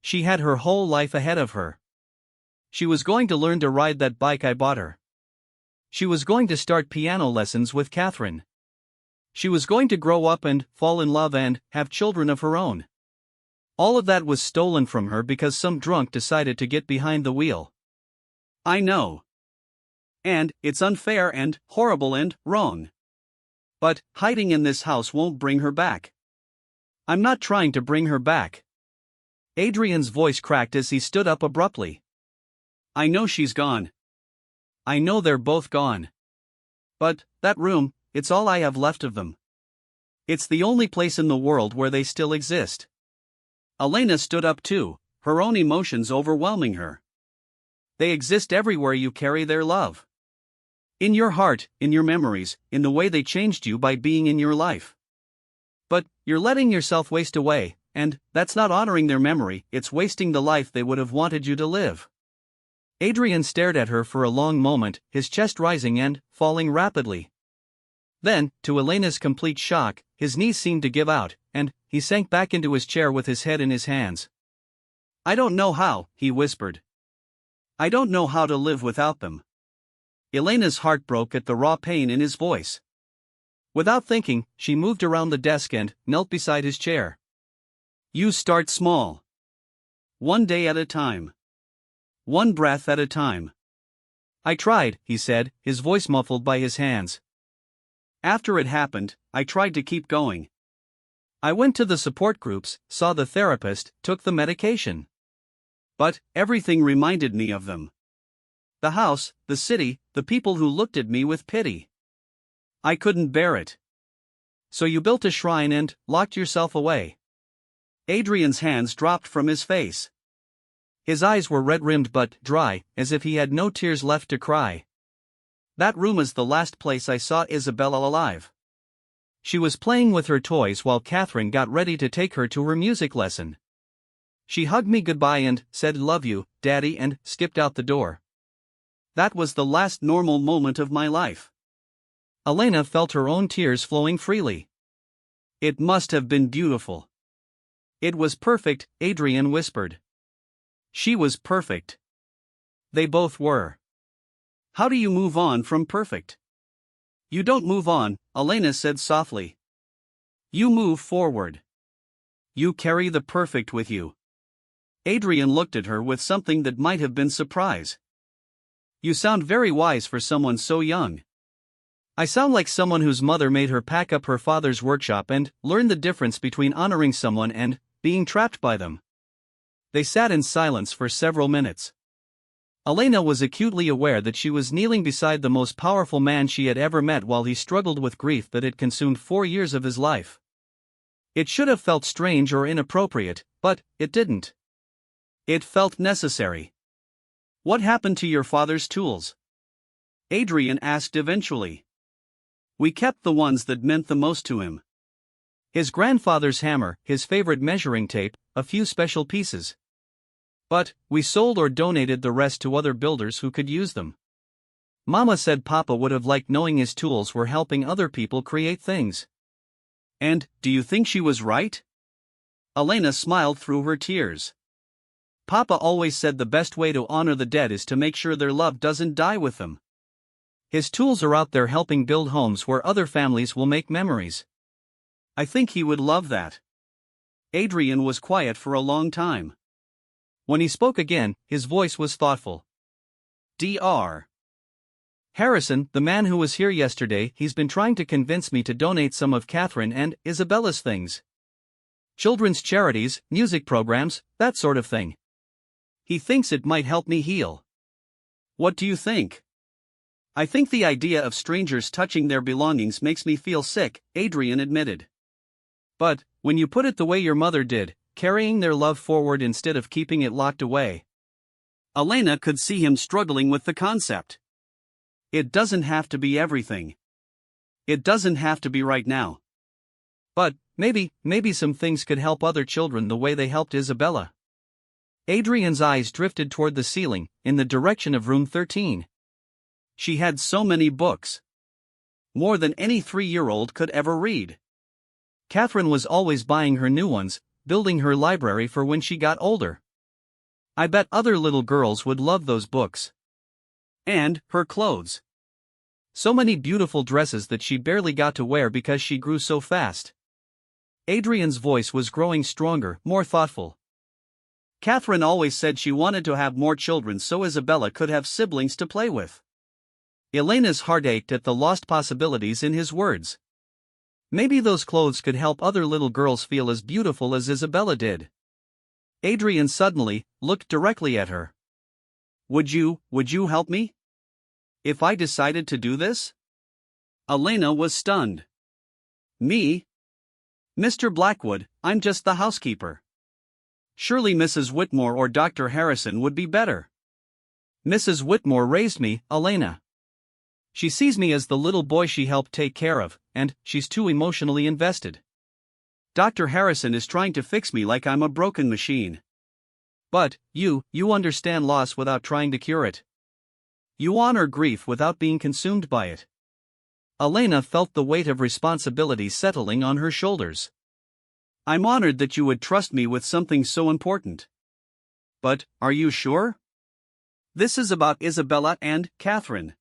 She had her whole life ahead of her. She was going to learn to ride that bike I bought her. She was going to start piano lessons with Catherine. She was going to grow up and fall in love and have children of her own. All of that was stolen from her because some drunk decided to get behind the wheel. "I know. And it's unfair and horrible and wrong. But hiding in this house won't bring her back." "I'm not trying to bring her back." Adrian's voice cracked as he stood up abruptly. "I know she's gone. I know they're both gone. But, that room, it's all I have left of them. It's the only place in the world where they still exist. Elena stood up too, her own emotions overwhelming her. They exist everywhere you carry their love. In your heart, in your memories, in the way they changed you by being in your life. But, you're letting yourself waste away, and that's not honoring their memory, it's wasting the life they would have wanted you to live. Adrian stared at her for a long moment, his chest rising and falling rapidly. Then, to Elena's complete shock, his knees seemed to give out, and he sank back into his chair with his head in his hands. I don't know how, he whispered. I don't know how to live without them. Elena's heart broke at the raw pain in his voice. Without thinking, she moved around the desk and knelt beside his chair. You start small. One day at a time. One breath at a time. I tried, he said, his voice muffled by his hands. After it happened, I tried to keep going. I went to the support groups, saw the therapist, took the medication. But, everything reminded me of them. The house, the city, the people who looked at me with pity. I couldn't bear it. So you built a shrine and locked yourself away. Adrian's hands dropped from his face. His eyes were red-rimmed but dry, as if he had no tears left to cry. That room is the last place I saw Isabella alive. She was playing with her toys while Catherine got ready to take her to her music lesson. She hugged me goodbye and said love you, Daddy, and skipped out the door. That was the last normal moment of my life. Elena felt her own tears flowing freely. It must have been beautiful. It was perfect, Adrian whispered. She was perfect. They both were. How do you move on from perfect? You don't move on, Elena said softly. You move forward. You carry the perfect with you. Adrian looked at her with something that might have been surprise. You sound very wise for someone so young. I sound like someone whose mother made her pack up her father's workshop and learn the difference between honoring someone and being trapped by them. They sat in silence for several minutes. Elena was acutely aware that she was kneeling beside the most powerful man she had ever met while he struggled with grief that had consumed 4 years of his life. It should have felt strange or inappropriate, but it didn't. It felt necessary. What happened to your father's tools? Adrian asked eventually. We kept the ones that meant the most to him. His grandfather's hammer, his favorite measuring tape, a few special pieces. But, we sold or donated the rest to other builders who could use them. Mama said Papa would have liked knowing his tools were helping other people create things. And, do you think she was right? Elena smiled through her tears. Papa always said the best way to honor the dead is to make sure their love doesn't die with them. His tools are out there helping build homes where other families will make memories. I think he would love that. Adrian was quiet for a long time. When he spoke again, his voice was thoughtful. Dr. Harrison, the man who was here yesterday, he's been trying to convince me to donate some of Catherine and Isabella's things. Children's charities, music programs, that sort of thing. He thinks it might help me heal. What do you think? I think the idea of strangers touching their belongings makes me feel sick, Adrian admitted. But, when you put it the way your mother did, carrying their love forward instead of keeping it locked away. Elena could see him struggling with the concept. It doesn't have to be everything. It doesn't have to be right now. But, maybe some things could help other children the way they helped Isabella. Adrian's eyes drifted toward the ceiling, in the direction of room 13. She had so many books. More than any 3-year-old could ever read. Catherine was always buying her new ones, building her library for when she got older. I bet other little girls would love those books. And her clothes. So many beautiful dresses that she barely got to wear because she grew so fast. Adrian's voice was growing stronger, more thoughtful. Catherine always said she wanted to have more children so Isabella could have siblings to play with. Elena's heart ached at the lost possibilities in his words. Maybe those clothes could help other little girls feel as beautiful as Isabella did. Adrian suddenly looked directly at her. Would you help me? If I decided to do this? Elena was stunned. Me? Mr. Blackwood, I'm just the housekeeper. Surely Mrs. Whitmore or Dr. Harrison would be better. Mrs. Whitmore raised me, Elena. She sees me as the little boy she helped take care of, and she's too emotionally invested. Dr. Harrison is trying to fix me like I'm a broken machine. But, you understand loss without trying to cure it. You honor grief without being consumed by it. Elena felt the weight of responsibility settling on her shoulders. I'm honored that you would trust me with something so important. But, are you sure? This is about Isabella and Catherine.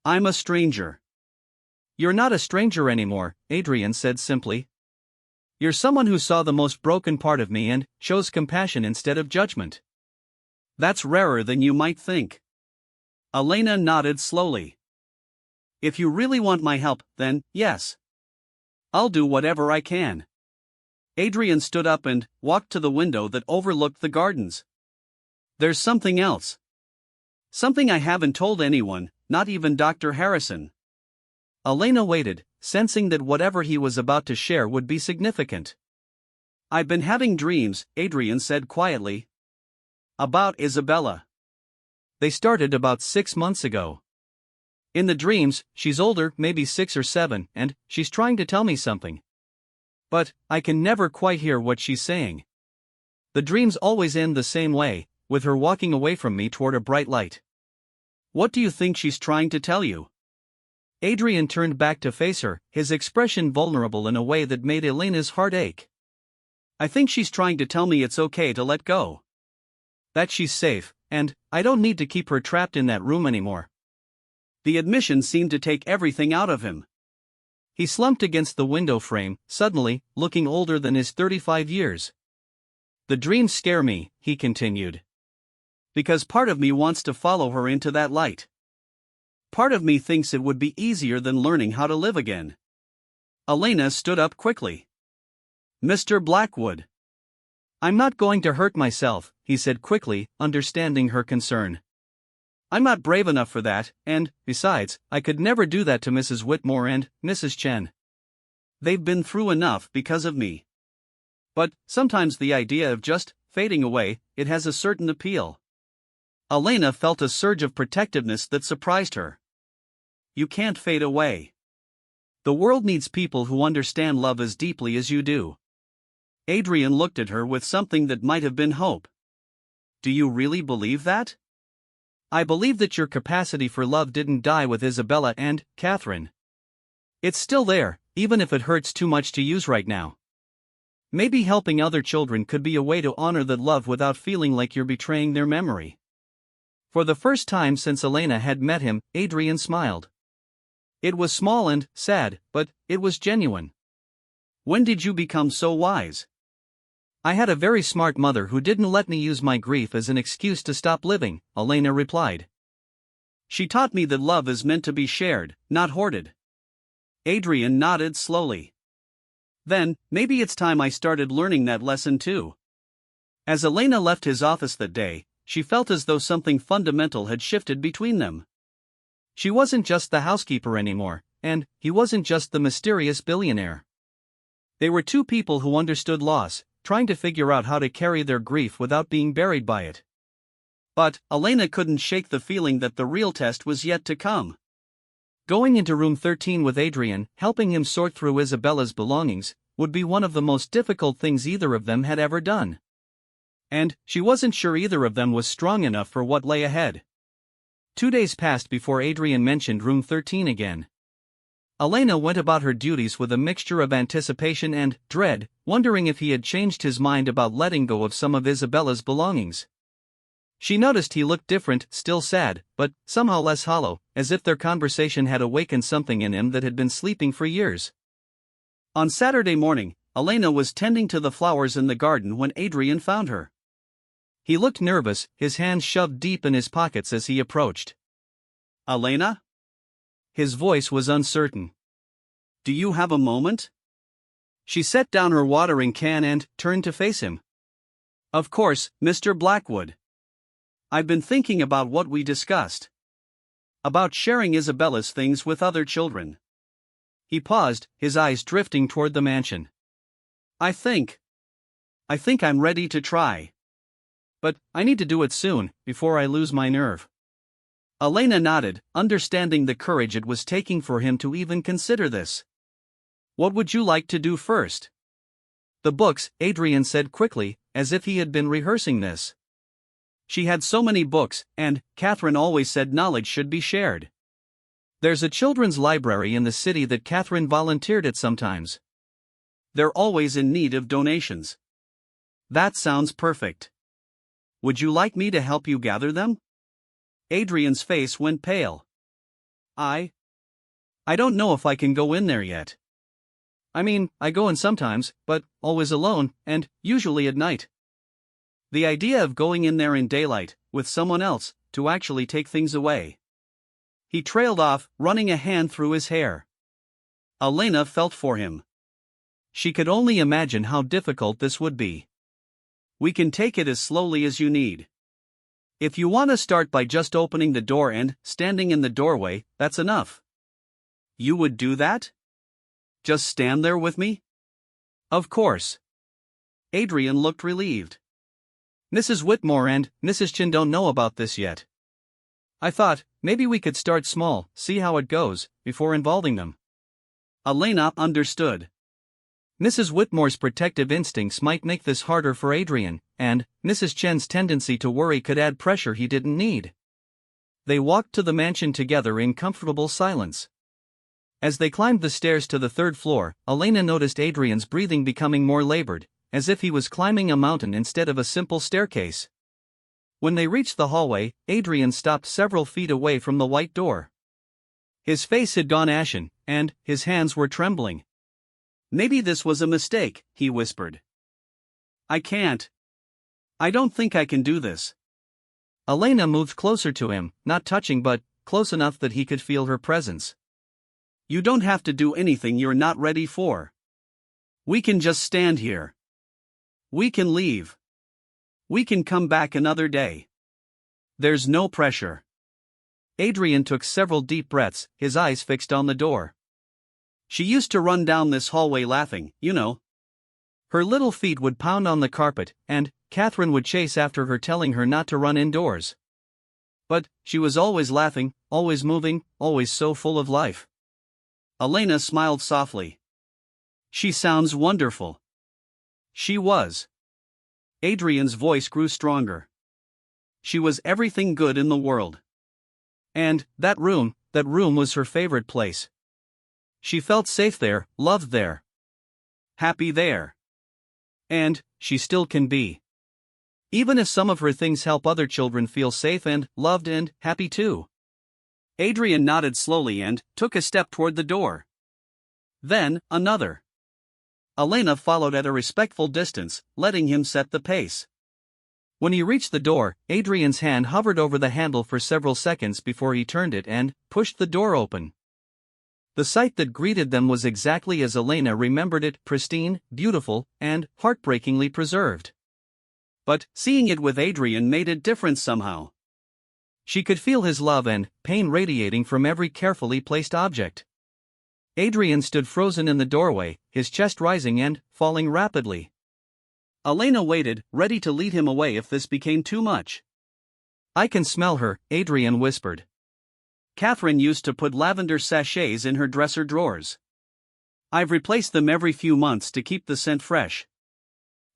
I'm a stranger. You're not a stranger anymore, Adrian said simply. You're someone who saw the most broken part of me and chose compassion instead of judgment. That's rarer than you might think. Elena nodded slowly. If you really want my help, then, yes. I'll do whatever I can. Adrian stood up and walked to the window that overlooked the gardens. There's something else. Something I haven't told anyone, not even Dr. Harrison. Elena waited, sensing that whatever he was about to share would be significant. I've been having dreams, Adrian said quietly. About Isabella. They started about 6 months ago. In the dreams, she's older, maybe 6 or 7, and she's trying to tell me something. But I can never quite hear what she's saying. The dreams always end the same way, with her walking away from me toward a bright light. What do you think she's trying to tell you? Adrian turned back to face her, his expression vulnerable in a way that made Elena's heart ache. I think she's trying to tell me it's okay to let go. That she's safe, and I don't need to keep her trapped in that room anymore. The admission seemed to take everything out of him. He slumped against the window frame, suddenly, looking older than his 35 years. The dreams scare me, he continued. Because part of me wants to follow her into that light. Part of me thinks it would be easier than learning how to live again. Elena stood up quickly. Mr. Blackwood. I'm not going to hurt myself, he said quickly, understanding her concern. I'm not brave enough for that, and, besides, I could never do that to Mrs. Whitmore and Mrs. Chen. They've been through enough because of me. But, sometimes the idea of just fading away, it has a certain appeal. Elena felt a surge of protectiveness that surprised her. You can't fade away. The world needs people who understand love as deeply as you do. Adrian looked at her with something that might have been hope. Do you really believe that? I believe that your capacity for love didn't die with Isabella and Catherine. It's still there, even if it hurts too much to use right now. Maybe helping other children could be a way to honor that love without feeling like you're betraying their memory. For the first time since Elena had met him, Adrian smiled. It was small and sad, but it was genuine. When did you become so wise? I had a very smart mother who didn't let me use my grief as an excuse to stop living, Elena replied. She taught me that love is meant to be shared, not hoarded. Adrian nodded slowly. Then, maybe it's time I started learning that lesson too. As Elena left his office that day, she felt as though something fundamental had shifted between them. She wasn't just the housekeeper anymore, and he wasn't just the mysterious billionaire. They were two people who understood loss, trying to figure out how to carry their grief without being buried by it. But Elena couldn't shake the feeling that the real test was yet to come. Going into room 13 with Adrian, helping him sort through Isabella's belongings, would be one of the most difficult things either of them had ever done. And she wasn't sure either of them was strong enough for what lay ahead. 2 days passed before Adrian mentioned room 13 again. Elena went about her duties with a mixture of anticipation and dread, wondering if he had changed his mind about letting go of some of Isabella's belongings. She noticed he looked different, still sad, but somehow less hollow, as if their conversation had awakened something in him that had been sleeping for years. On Saturday morning, Elena was tending to the flowers in the garden when Adrian found her. He looked nervous, his hands shoved deep in his pockets as he approached. Elena? His voice was uncertain. Do you have a moment? She set down her watering can and turned to face him. Of course, Mr. Blackwood. I've been thinking about what we discussed. About sharing Isabella's things with other children. He paused, his eyes drifting toward the mansion. I think I'm ready to try. But I need to do it soon, before I lose my nerve. Elena nodded, understanding the courage it was taking for him to even consider this. What would you like to do first? The books, Adrian said quickly, as if he had been rehearsing this. She had so many books, and Catherine always said knowledge should be shared. There's a children's library in the city that Catherine volunteered at sometimes. They're always in need of donations. That sounds perfect. Would you like me to help you gather them? Adrian's face went pale. I don't know if I can go in there yet. I mean, I go in sometimes, but always alone, and usually at night. The idea of going in there in daylight, with someone else, to actually take things away. He trailed off, running a hand through his hair. Elena felt for him. She could only imagine how difficult this would be. We can take it as slowly as you need. If you want to start by just opening the door and standing in the doorway, that's enough. You would do that? Just stand there with me? Of course. Adrian looked relieved. Mrs. Whitmore and Mrs. Chin don't know about this yet. I thought, maybe we could start small, see how it goes, before involving them. Elena understood. Mrs. Whitmore's protective instincts might make this harder for Adrian, and Mrs. Chen's tendency to worry could add pressure he didn't need. They walked to the mansion together in comfortable silence. As they climbed the stairs to the third floor, Elena noticed Adrian's breathing becoming more labored, as if he was climbing a mountain instead of a simple staircase. When they reached the hallway, Adrian stopped several feet away from the white door. His face had gone ashen, and his hands were trembling. Maybe this was a mistake, he whispered. I can't. I don't think I can do this. Elena moved closer to him, not touching but close enough that he could feel her presence. You don't have to do anything you're not ready for. We can just stand here. We can leave. We can come back another day. There's no pressure. Adrian took several deep breaths, his eyes fixed on the door. She used to run down this hallway laughing, you know. Her little feet would pound on the carpet, and Catherine would chase after her telling her not to run indoors. But she was always laughing, always moving, always so full of life. Elena smiled softly. She sounds wonderful. She was. Adrian's voice grew stronger. She was everything good in the world. And that room was her favorite place. She felt safe there, loved there. Happy there. And she still can be. Even if some of her things help other children feel safe and loved and happy too. Adrian nodded slowly and took a step toward the door. Then, another. Elena followed at a respectful distance, letting him set the pace. When he reached the door, Adrian's hand hovered over the handle for several seconds before he turned it and pushed the door open. The sight that greeted them was exactly as Elena remembered it, pristine, beautiful, and heartbreakingly preserved. But seeing it with Adrian made it different somehow. She could feel his love and pain radiating from every carefully placed object. Adrian stood frozen in the doorway, his chest rising and falling rapidly. Elena waited, ready to lead him away if this became too much. I can smell her, Adrian whispered. Catherine used to put lavender sachets in her dresser drawers. I've replaced them every few months to keep the scent fresh.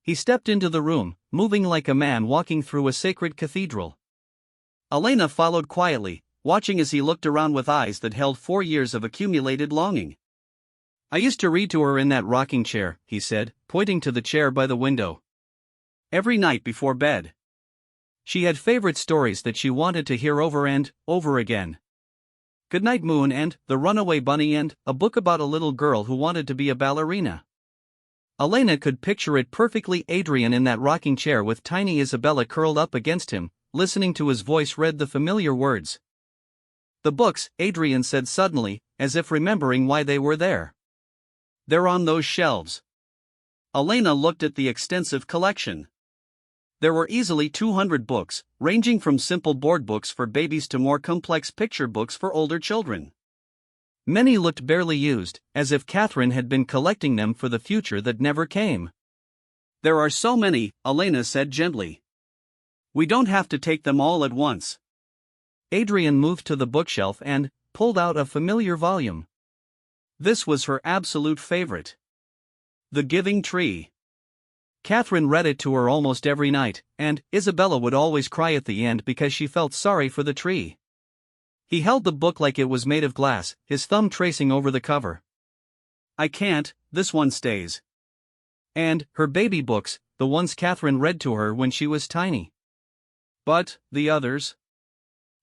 He stepped into the room, moving like a man walking through a sacred cathedral. Elena followed quietly, watching as he looked around with eyes that held 4 years of accumulated longing. I used to read to her in that rocking chair, he said, pointing to the chair by the window. Every night before bed. She had favorite stories that she wanted to hear over and over again. Goodnight Moon and The Runaway Bunny and a book about a little girl who wanted to be a ballerina. Elena could picture it perfectly, Adrian in that rocking chair with tiny Isabella curled up against him, listening to his voice read the familiar words. The books, Adrian said suddenly, as if remembering why they were there. They're on those shelves. Elena looked at the extensive collection. There were easily 200 books, ranging from simple board books for babies to more complex picture books for older children. Many looked barely used, as if Catherine had been collecting them for the future that never came. There are so many, Elena said gently. We don't have to take them all at once. Adrian moved to the bookshelf and pulled out a familiar volume. This was her absolute favorite. The Giving Tree. Catherine read it to her almost every night, and Isabella would always cry at the end because she felt sorry for the tree. He held the book like it was made of glass, his thumb tracing over the cover. I can't, this one stays. And her baby books, the ones Catherine read to her when she was tiny. But the others?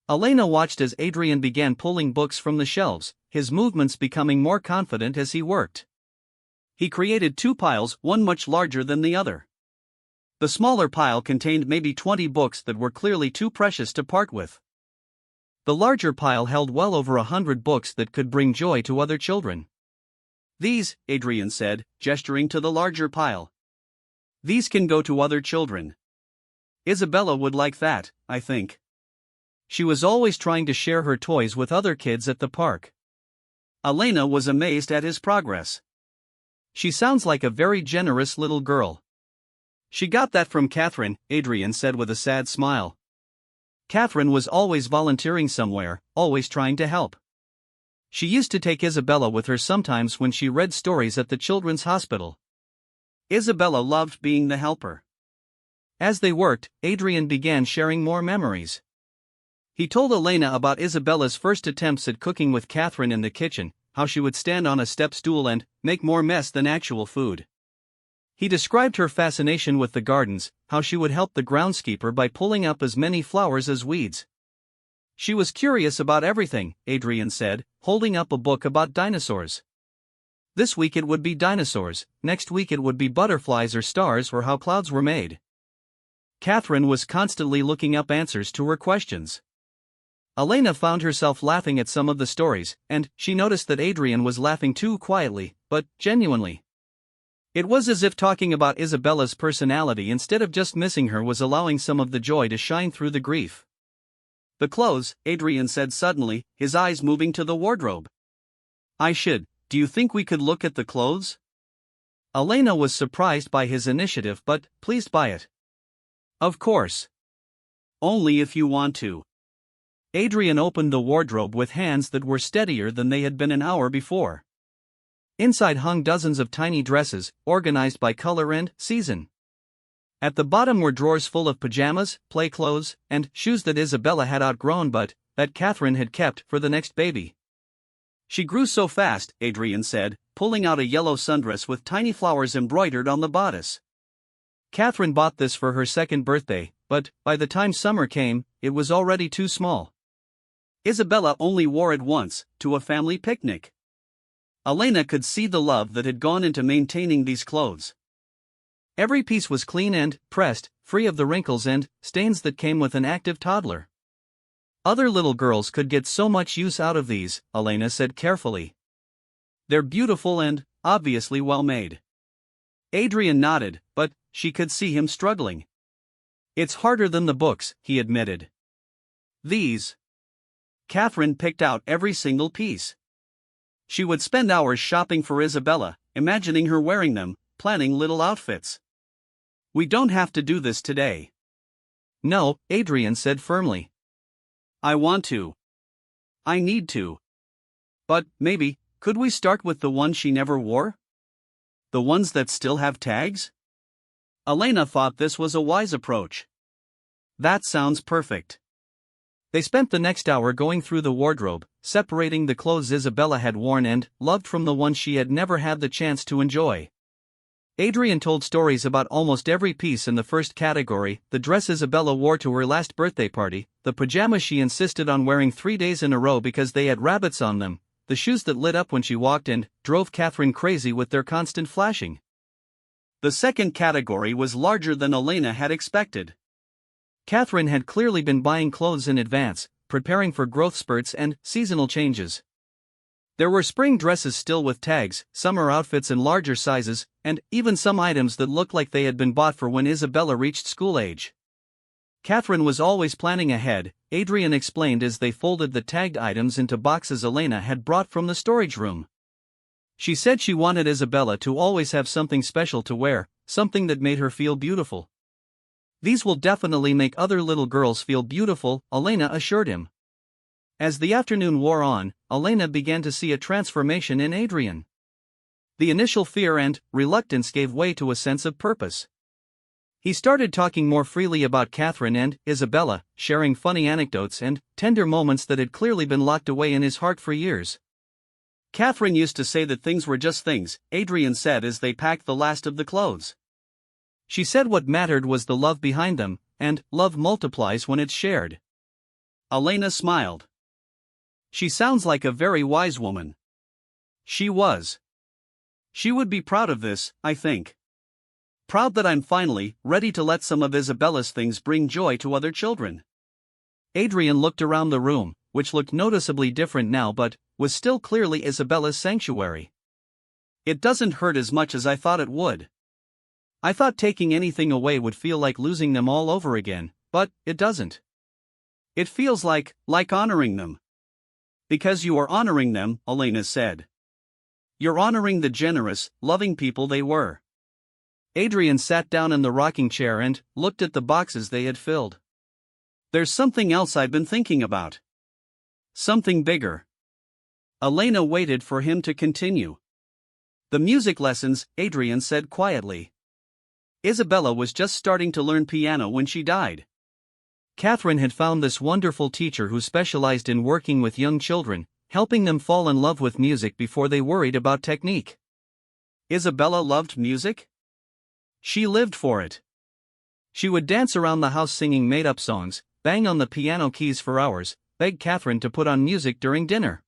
Elena watched as Adrian began pulling books from the shelves, his movements becoming more confident as he worked. He created two piles, one much larger than the other. The smaller pile contained maybe 20 books that were clearly too precious to part with. The larger pile held well over 100 books that could bring joy to other children. These, Adrian said, gesturing to the larger pile. These can go to other children. Isabella would like that, I think. She was always trying to share her toys with other kids at the park. Elena was amazed at his progress. She sounds like a very generous little girl. She got that from Catherine, Adrian said with a sad smile. Catherine was always volunteering somewhere, always trying to help. She used to take Isabella with her sometimes when she read stories at the children's hospital. Isabella loved being the helper. As they worked, Adrian began sharing more memories. He told Elena about Isabella's first attempts at cooking with Catherine in the kitchen, how she would stand on a step stool and make more mess than actual food. He described her fascination with the gardens, how she would help the groundskeeper by pulling up as many flowers as weeds. She was curious about everything, Adrian said, holding up a book about dinosaurs. This week it would be dinosaurs, next week it would be butterflies or stars or how clouds were made. Catherine was constantly looking up answers to her questions. Elena found herself laughing at some of the stories, and she noticed that Adrian was laughing too quietly, but genuinely. It was as if talking about Isabella's personality instead of just missing her was allowing some of the joy to shine through the grief. The clothes, Adrian said suddenly, his eyes moving to the wardrobe. Do you think we could look at the clothes? Elena was surprised by his initiative but pleased by it. Of course. Only if you want to. Adrian opened the wardrobe with hands that were steadier than they had been an hour before. Inside hung dozens of tiny dresses, organized by color and season. At the bottom were drawers full of pajamas, play clothes, and shoes that Isabella had outgrown but that Catherine had kept for the next baby. She grew so fast, Adrian said, pulling out a yellow sundress with tiny flowers embroidered on the bodice. Catherine bought this for her second birthday, but by the time summer came, it was already too small. Isabella only wore it once, to a family picnic. Elena could see the love that had gone into maintaining these clothes. Every piece was clean and pressed, free of the wrinkles and stains that came with an active toddler. Other little girls could get so much use out of these, Elena said carefully. They're beautiful and, obviously well made. Adrian nodded, but she could see him struggling. It's harder than the books, he admitted. These. Catherine picked out every single piece. She would spend hours shopping for Isabella, imagining her wearing them, planning little outfits. We don't have to do this today. No, Adrian said firmly. I want to. I need to. But, maybe, could we start with the ones she never wore? The ones that still have tags? Elena thought this was a wise approach. That sounds perfect. They spent the next hour going through the wardrobe, separating the clothes Isabella had worn and loved from the ones she had never had the chance to enjoy. Adrian told stories about almost every piece in the first category: the dress Isabella wore to her last birthday party, the pajamas she insisted on wearing 3 days in a row because they had rabbits on them, the shoes that lit up when she walked and drove Catherine crazy with their constant flashing. The second category was larger than Elena had expected. Catherine had clearly been buying clothes in advance, preparing for growth spurts and seasonal changes. There were spring dresses still with tags, summer outfits in larger sizes, and even some items that looked like they had been bought for when Isabella reached school age. Catherine was always planning ahead, Adrian explained as they folded the tagged items into boxes Elena had brought from the storage room. She said she wanted Isabella to always have something special to wear, something that made her feel beautiful. These will definitely make other little girls feel beautiful, Elena assured him. As the afternoon wore on, Elena began to see a transformation in Adrian. The initial fear and reluctance gave way to a sense of purpose. He started talking more freely about Catherine and Isabella, sharing funny anecdotes and tender moments that had clearly been locked away in his heart for years. Catherine used to say that things were just things, Adrian said as they packed the last of the clothes. She said what mattered was the love behind them, and love multiplies when it's shared. Elena smiled. She sounds like a very wise woman. She was. She would be proud of this, I think. Proud that I'm finally ready to let some of Isabella's things bring joy to other children. Adrian looked around the room, which looked noticeably different now but was still clearly Isabella's sanctuary. It doesn't hurt as much as I thought it would. I thought taking anything away would feel like losing them all over again, but it doesn't. It feels like honoring them. Because you are honoring them, Elena said. You're honoring the generous, loving people they were. Adrian sat down in the rocking chair and looked at the boxes they had filled. There's something else I've been thinking about. Something bigger. Elena waited for him to continue. The music lessons, Adrian said quietly. Isabella was just starting to learn piano when she died. Catherine had found this wonderful teacher who specialized in working with young children, helping them fall in love with music before they worried about technique. Isabella loved music? She lived for it. She would dance around the house singing made-up songs, bang on the piano keys for hours, beg Catherine to put on music during dinner.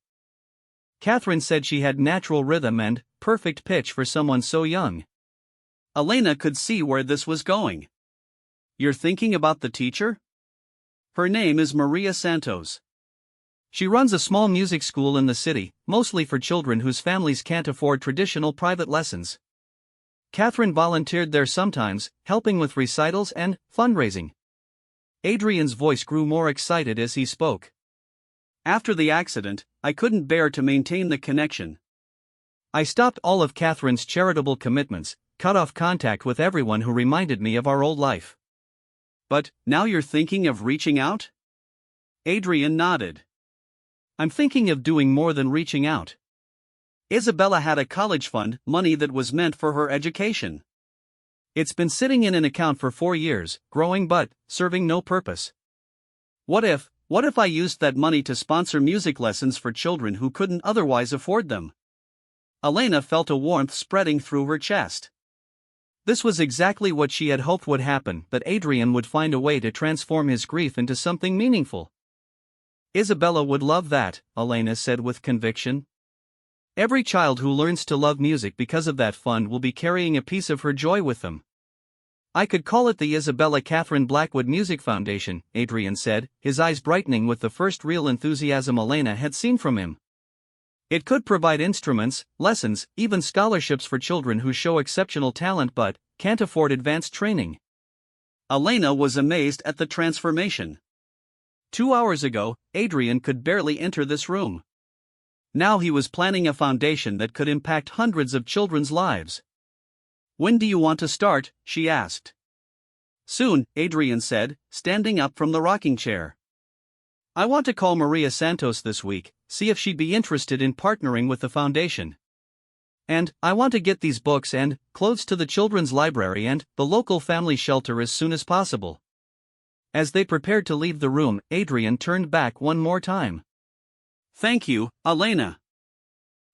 Catherine said she had natural rhythm and perfect pitch for someone so young. Elena could see where this was going. You're thinking about the teacher? Her name is Maria Santos. She runs a small music school in the city, mostly for children whose families can't afford traditional private lessons. Catherine volunteered there sometimes, helping with recitals and fundraising. Adrian's voice grew more excited as he spoke. After the accident, I couldn't bear to maintain the connection. I stopped all of Catherine's charitable commitments, cut off contact with everyone who reminded me of our old life. But, now you're thinking of reaching out? Adrian nodded. I'm thinking of doing more than reaching out. Isabella had a college fund, money that was meant for her education. It's been sitting in an account for 4 years, growing but serving no purpose. What if I used that money to sponsor music lessons for children who couldn't otherwise afford them? Elena felt a warmth spreading through her chest. This was exactly what she had hoped would happen, that Adrian would find a way to transform his grief into something meaningful. Isabella would love that, Elena said with conviction. Every child who learns to love music because of that fund will be carrying a piece of her joy with them. I could call it the Isabella Catherine Blackwood Music Foundation, Adrian said, his eyes brightening with the first real enthusiasm Elena had seen from him. It could provide instruments, lessons, even scholarships for children who show exceptional talent but can't afford advanced training. Elena was amazed at the transformation. 2 hours ago, Adrian could barely enter this room. Now he was planning a foundation that could impact hundreds of children's lives. When do you want to start? She asked. Soon, Adrian said, standing up from the rocking chair. I want to call Maria Santos this week, see if she'd be interested in partnering with the foundation. And I want to get these books and clothes to the children's library and the local family shelter as soon as possible. As they prepared to leave the room, Adrian turned back one more time. Thank you, Elena.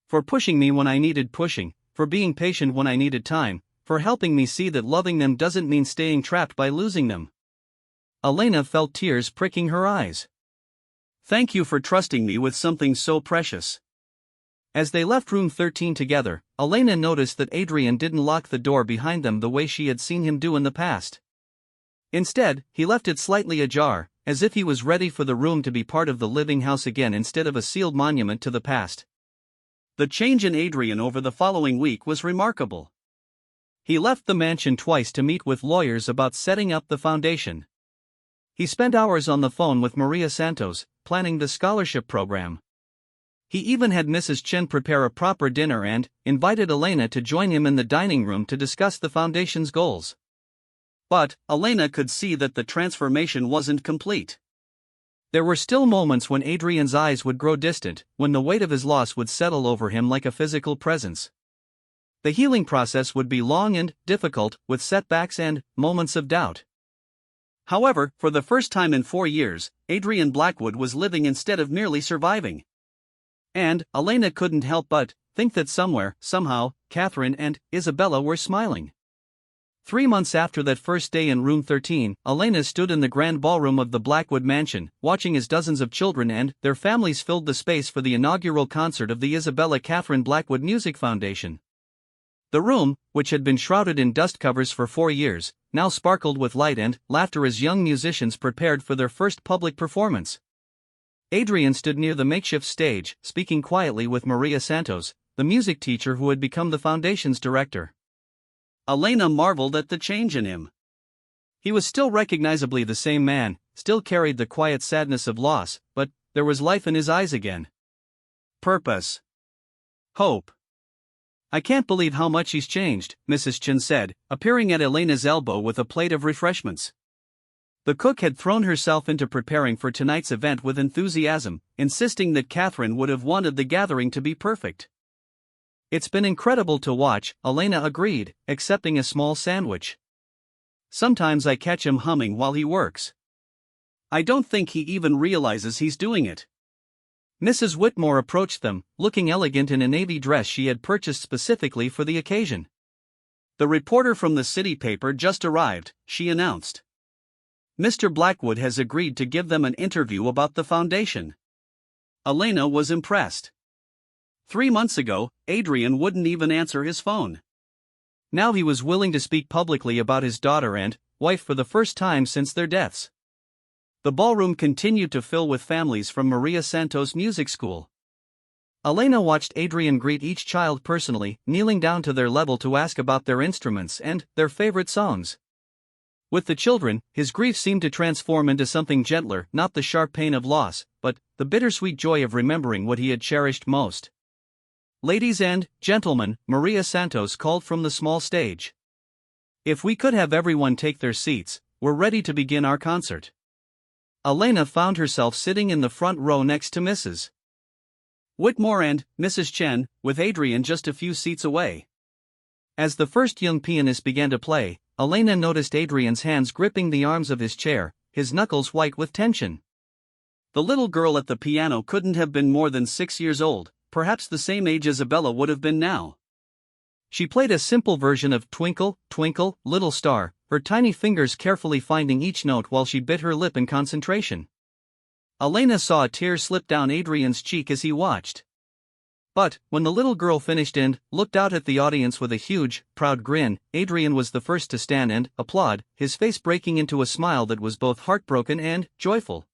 For pushing me when I needed pushing, for being patient when I needed time, for helping me see that loving them doesn't mean staying trapped by losing them. Elena felt tears pricking her eyes. Thank you for trusting me with something so precious. As they left room 13 together, Elena noticed that Adrian didn't lock the door behind them the way she had seen him do in the past. Instead, he left it slightly ajar, as if he was ready for the room to be part of the living house again instead of a sealed monument to the past. The change in Adrian over the following week was remarkable. He left the mansion twice to meet with lawyers about setting up the foundation. He spent hours on the phone with Maria Santos, planning the scholarship program. He even had Mrs. Chen prepare a proper dinner and invited Elena to join him in the dining room to discuss the foundation's goals. But Elena could see that the transformation wasn't complete. There were still moments when Adrian's eyes would grow distant, when the weight of his loss would settle over him like a physical presence. The healing process would be long and difficult, with setbacks and moments of doubt. However, for the first time in 4 years, Adrian Blackwood was living instead of merely surviving. And Elena couldn't help but think that somewhere, somehow, Catherine and Isabella were smiling. 3 months after that first day in room 13, Elena stood in the grand ballroom of the Blackwood mansion, watching as dozens of children and their families filled the space for the inaugural concert of the Isabella Catherine Blackwood Music Foundation. The room, which had been shrouded in dust covers for 4 years, now sparkled with light and laughter as young musicians prepared for their first public performance. Adrian stood near the makeshift stage, speaking quietly with Maria Santos, the music teacher who had become the foundation's director. Elena marveled at the change in him. He was still recognizably the same man, still carried the quiet sadness of loss, but there was life in his eyes again. Purpose. Hope. "I can't believe how much he's changed," Mrs. Chen said, appearing at Elena's elbow with a plate of refreshments. The cook had thrown herself into preparing for tonight's event with enthusiasm, insisting that Catherine would have wanted the gathering to be perfect. "It's been incredible to watch," Elena agreed, accepting a small sandwich. "Sometimes I catch him humming while he works. I don't think he even realizes he's doing it." Mrs. Whitmore approached them, looking elegant in a navy dress she had purchased specifically for the occasion. "The reporter from the city paper just arrived," she announced. "Mr. Blackwood has agreed to give them an interview about the foundation." Elena was impressed. 3 months ago, Adrian wouldn't even answer his phone. Now he was willing to speak publicly about his daughter and wife for the first time since their deaths. The ballroom continued to fill with families from Maria Santos Music School. Elena watched Adrian greet each child personally, kneeling down to their level to ask about their instruments and their favorite songs. With the children, his grief seemed to transform into something gentler, not the sharp pain of loss, but the bittersweet joy of remembering what he had cherished most. "Ladies and gentlemen," Maria Santos called from the small stage. "If we could have everyone take their seats, we're ready to begin our concert." Elena found herself sitting in the front row next to Mrs. Whitmore and Mrs. Chen, with Adrian just a few seats away. As the first young pianist began to play, Elena noticed Adrian's hands gripping the arms of his chair, his knuckles white with tension. The little girl at the piano couldn't have been more than 6 years old, perhaps the same age Isabella would have been now. She played a simple version of "Twinkle, Twinkle, Little Star," her tiny fingers carefully finding each note while she bit her lip in concentration. Elena saw a tear slip down Adrian's cheek as he watched. But when the little girl finished and looked out at the audience with a huge, proud grin, Adrian was the first to stand and applaud, his face breaking into a smile that was both heartbroken and joyful.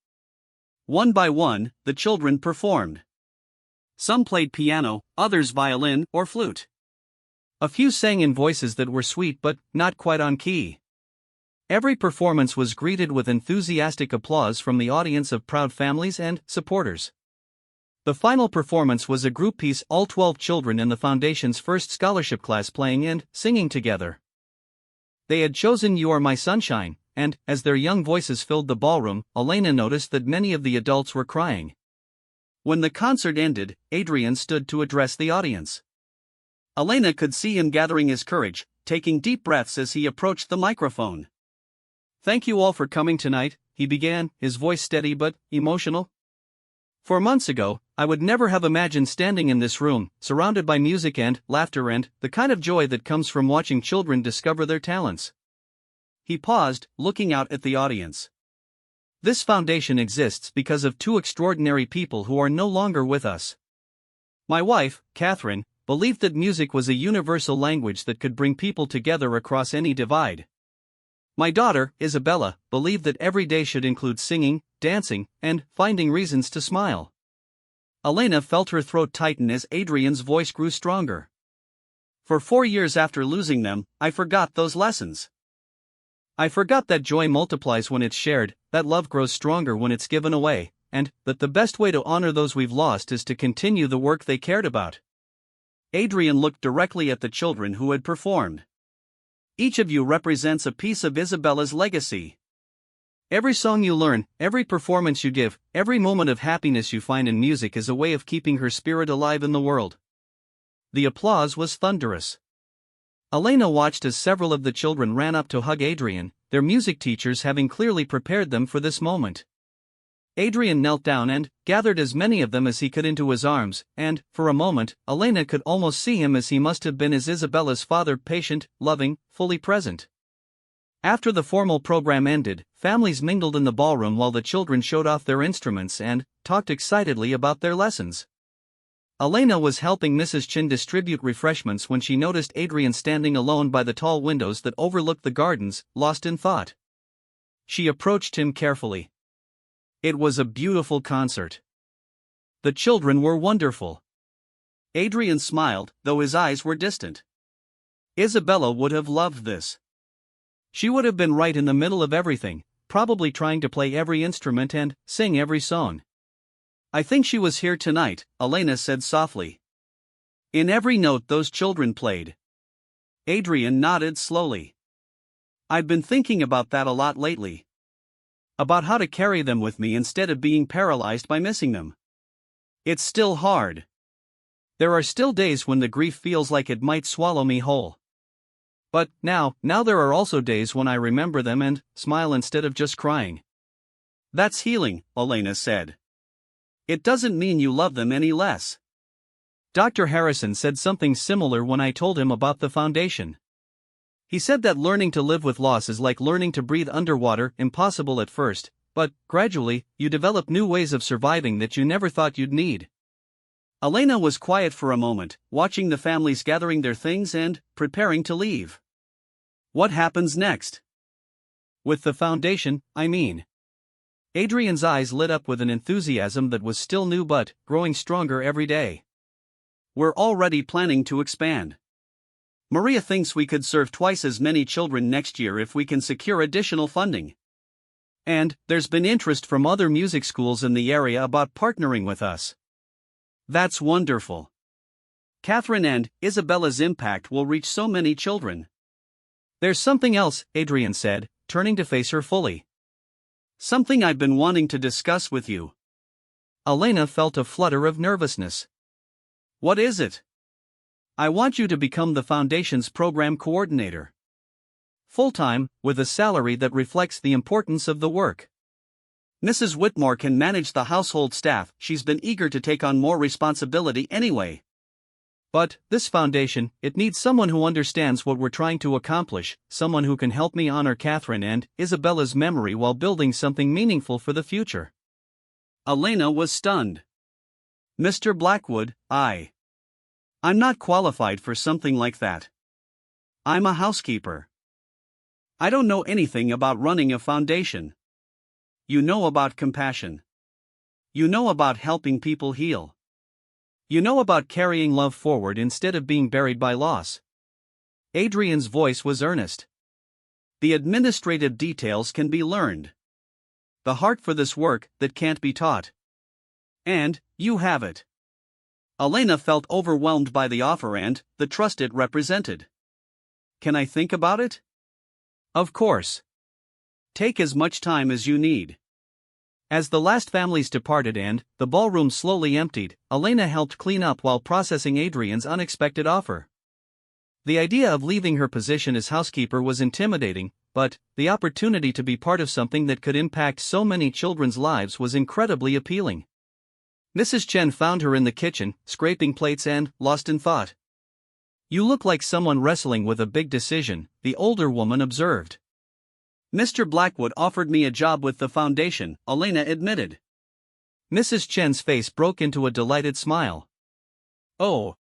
One by one, the children performed. Some played piano, others violin or flute. A few sang in voices that were sweet but not quite on key. Every performance was greeted with enthusiastic applause from the audience of proud families and supporters. The final performance was a group piece, all 12 children in the foundation's first scholarship class playing and singing together. They had chosen "You Are My Sunshine," and, as their young voices filled the ballroom, Elena noticed that many of the adults were crying. When the concert ended, Adrian stood to address the audience. Elena could see him gathering his courage, taking deep breaths as he approached the microphone. "Thank you all for coming tonight," he began, his voice steady but emotional. "For months ago, I would never have imagined standing in this room, surrounded by music and laughter and the kind of joy that comes from watching children discover their talents." He paused, looking out at the audience. "This foundation exists because of 2 extraordinary people who are no longer with us. My wife, Catherine, believed that music was a universal language that could bring people together across any divide. My daughter, Isabella, believed that every day should include singing, dancing, and finding reasons to smile." Elena felt her throat tighten as Adrian's voice grew stronger. "For 4 years after losing them, I forgot those lessons. I forgot that joy multiplies when it's shared, that love grows stronger when it's given away, and that the best way to honor those we've lost is to continue the work they cared about. Adrian looked directly at the children who had performed. Each of you represents a piece of Isabella's legacy. Every song you learn, every performance you give, every moment of happiness you find in music is a way of keeping her spirit alive in the world. The applause was thunderous. Elena watched as several of the children ran up to hug Adrian, their music teachers having clearly prepared them for this moment. Adrian knelt down and gathered as many of them as he could into his arms, and, for a moment, Elena could almost see him as he must have been as Isabella's father, patient, loving, fully present. After the formal program ended, families mingled in the ballroom while the children showed off their instruments and talked excitedly about their lessons. Elena was helping Mrs. Chin distribute refreshments when she noticed Adrian standing alone by the tall windows that overlooked the gardens, lost in thought. She approached him carefully. It was a beautiful concert. The children were wonderful. Adrian smiled, though his eyes were distant. Isabella would have loved this. She would have been right in the middle of everything, probably trying to play every instrument and sing every song. I think she was here tonight, Elena said softly. In every note those children played. Adrian nodded slowly. I've been thinking about that a lot lately. About how to carry them with me instead of being paralyzed by missing them. It's still hard. There are still days when the grief feels like it might swallow me whole. But now there are also days when I remember them and smile instead of just crying. That's healing, Elena said. It doesn't mean you love them any less. Dr. Harrison said something similar when I told him about the foundation. He said that learning to live with loss is like learning to breathe underwater, impossible at first, but gradually, you develop new ways of surviving that you never thought you'd need. Elena was quiet for a moment, watching the families gathering their things and preparing to leave. What happens next? With the foundation, I mean. Adrian's eyes lit up with an enthusiasm that was still new but growing stronger every day. We're already planning to expand. Maria thinks we could serve twice as many children next year if we can secure additional funding. And there's been interest from other music schools in the area about partnering with us. That's wonderful. Catherine and Isabella's impact will reach so many children. There's something else, Adrian said, turning to face her fully. Something I've been wanting to discuss with you. Elena felt a flutter of nervousness. What is it? I want you to become the Foundation's program coordinator. Full-time, with a salary that reflects the importance of the work. Mrs. Whitmore can manage the household staff, she's been eager to take on more responsibility anyway. But this foundation, it needs someone who understands what we're trying to accomplish, someone who can help me honor Catherine and Isabella's memory while building something meaningful for the future. Elena was stunned. Mr. Blackwood, I'm not qualified for something like that. I'm a housekeeper. I don't know anything about running a foundation. You know about compassion. You know about helping people heal. You know about carrying love forward instead of being buried by loss. Adrian's voice was earnest. The administrative details can be learned. The heart for this work that can't be taught. And you have it. Elena felt overwhelmed by the offer and the trust it represented. Can I think about it? Of course. Take as much time as you need. As the last families departed and the ballroom slowly emptied, Elena helped clean up while processing Adrian's unexpected offer. The idea of leaving her position as housekeeper was intimidating, but the opportunity to be part of something that could impact so many children's lives was incredibly appealing. Mrs. Chen found her in the kitchen, scraping plates and lost in thought. You look like someone wrestling with a big decision, the older woman observed. Mr. Blackwood offered me a job with the foundation, Elena admitted. Mrs. Chen's face broke into a delighted smile. Oh,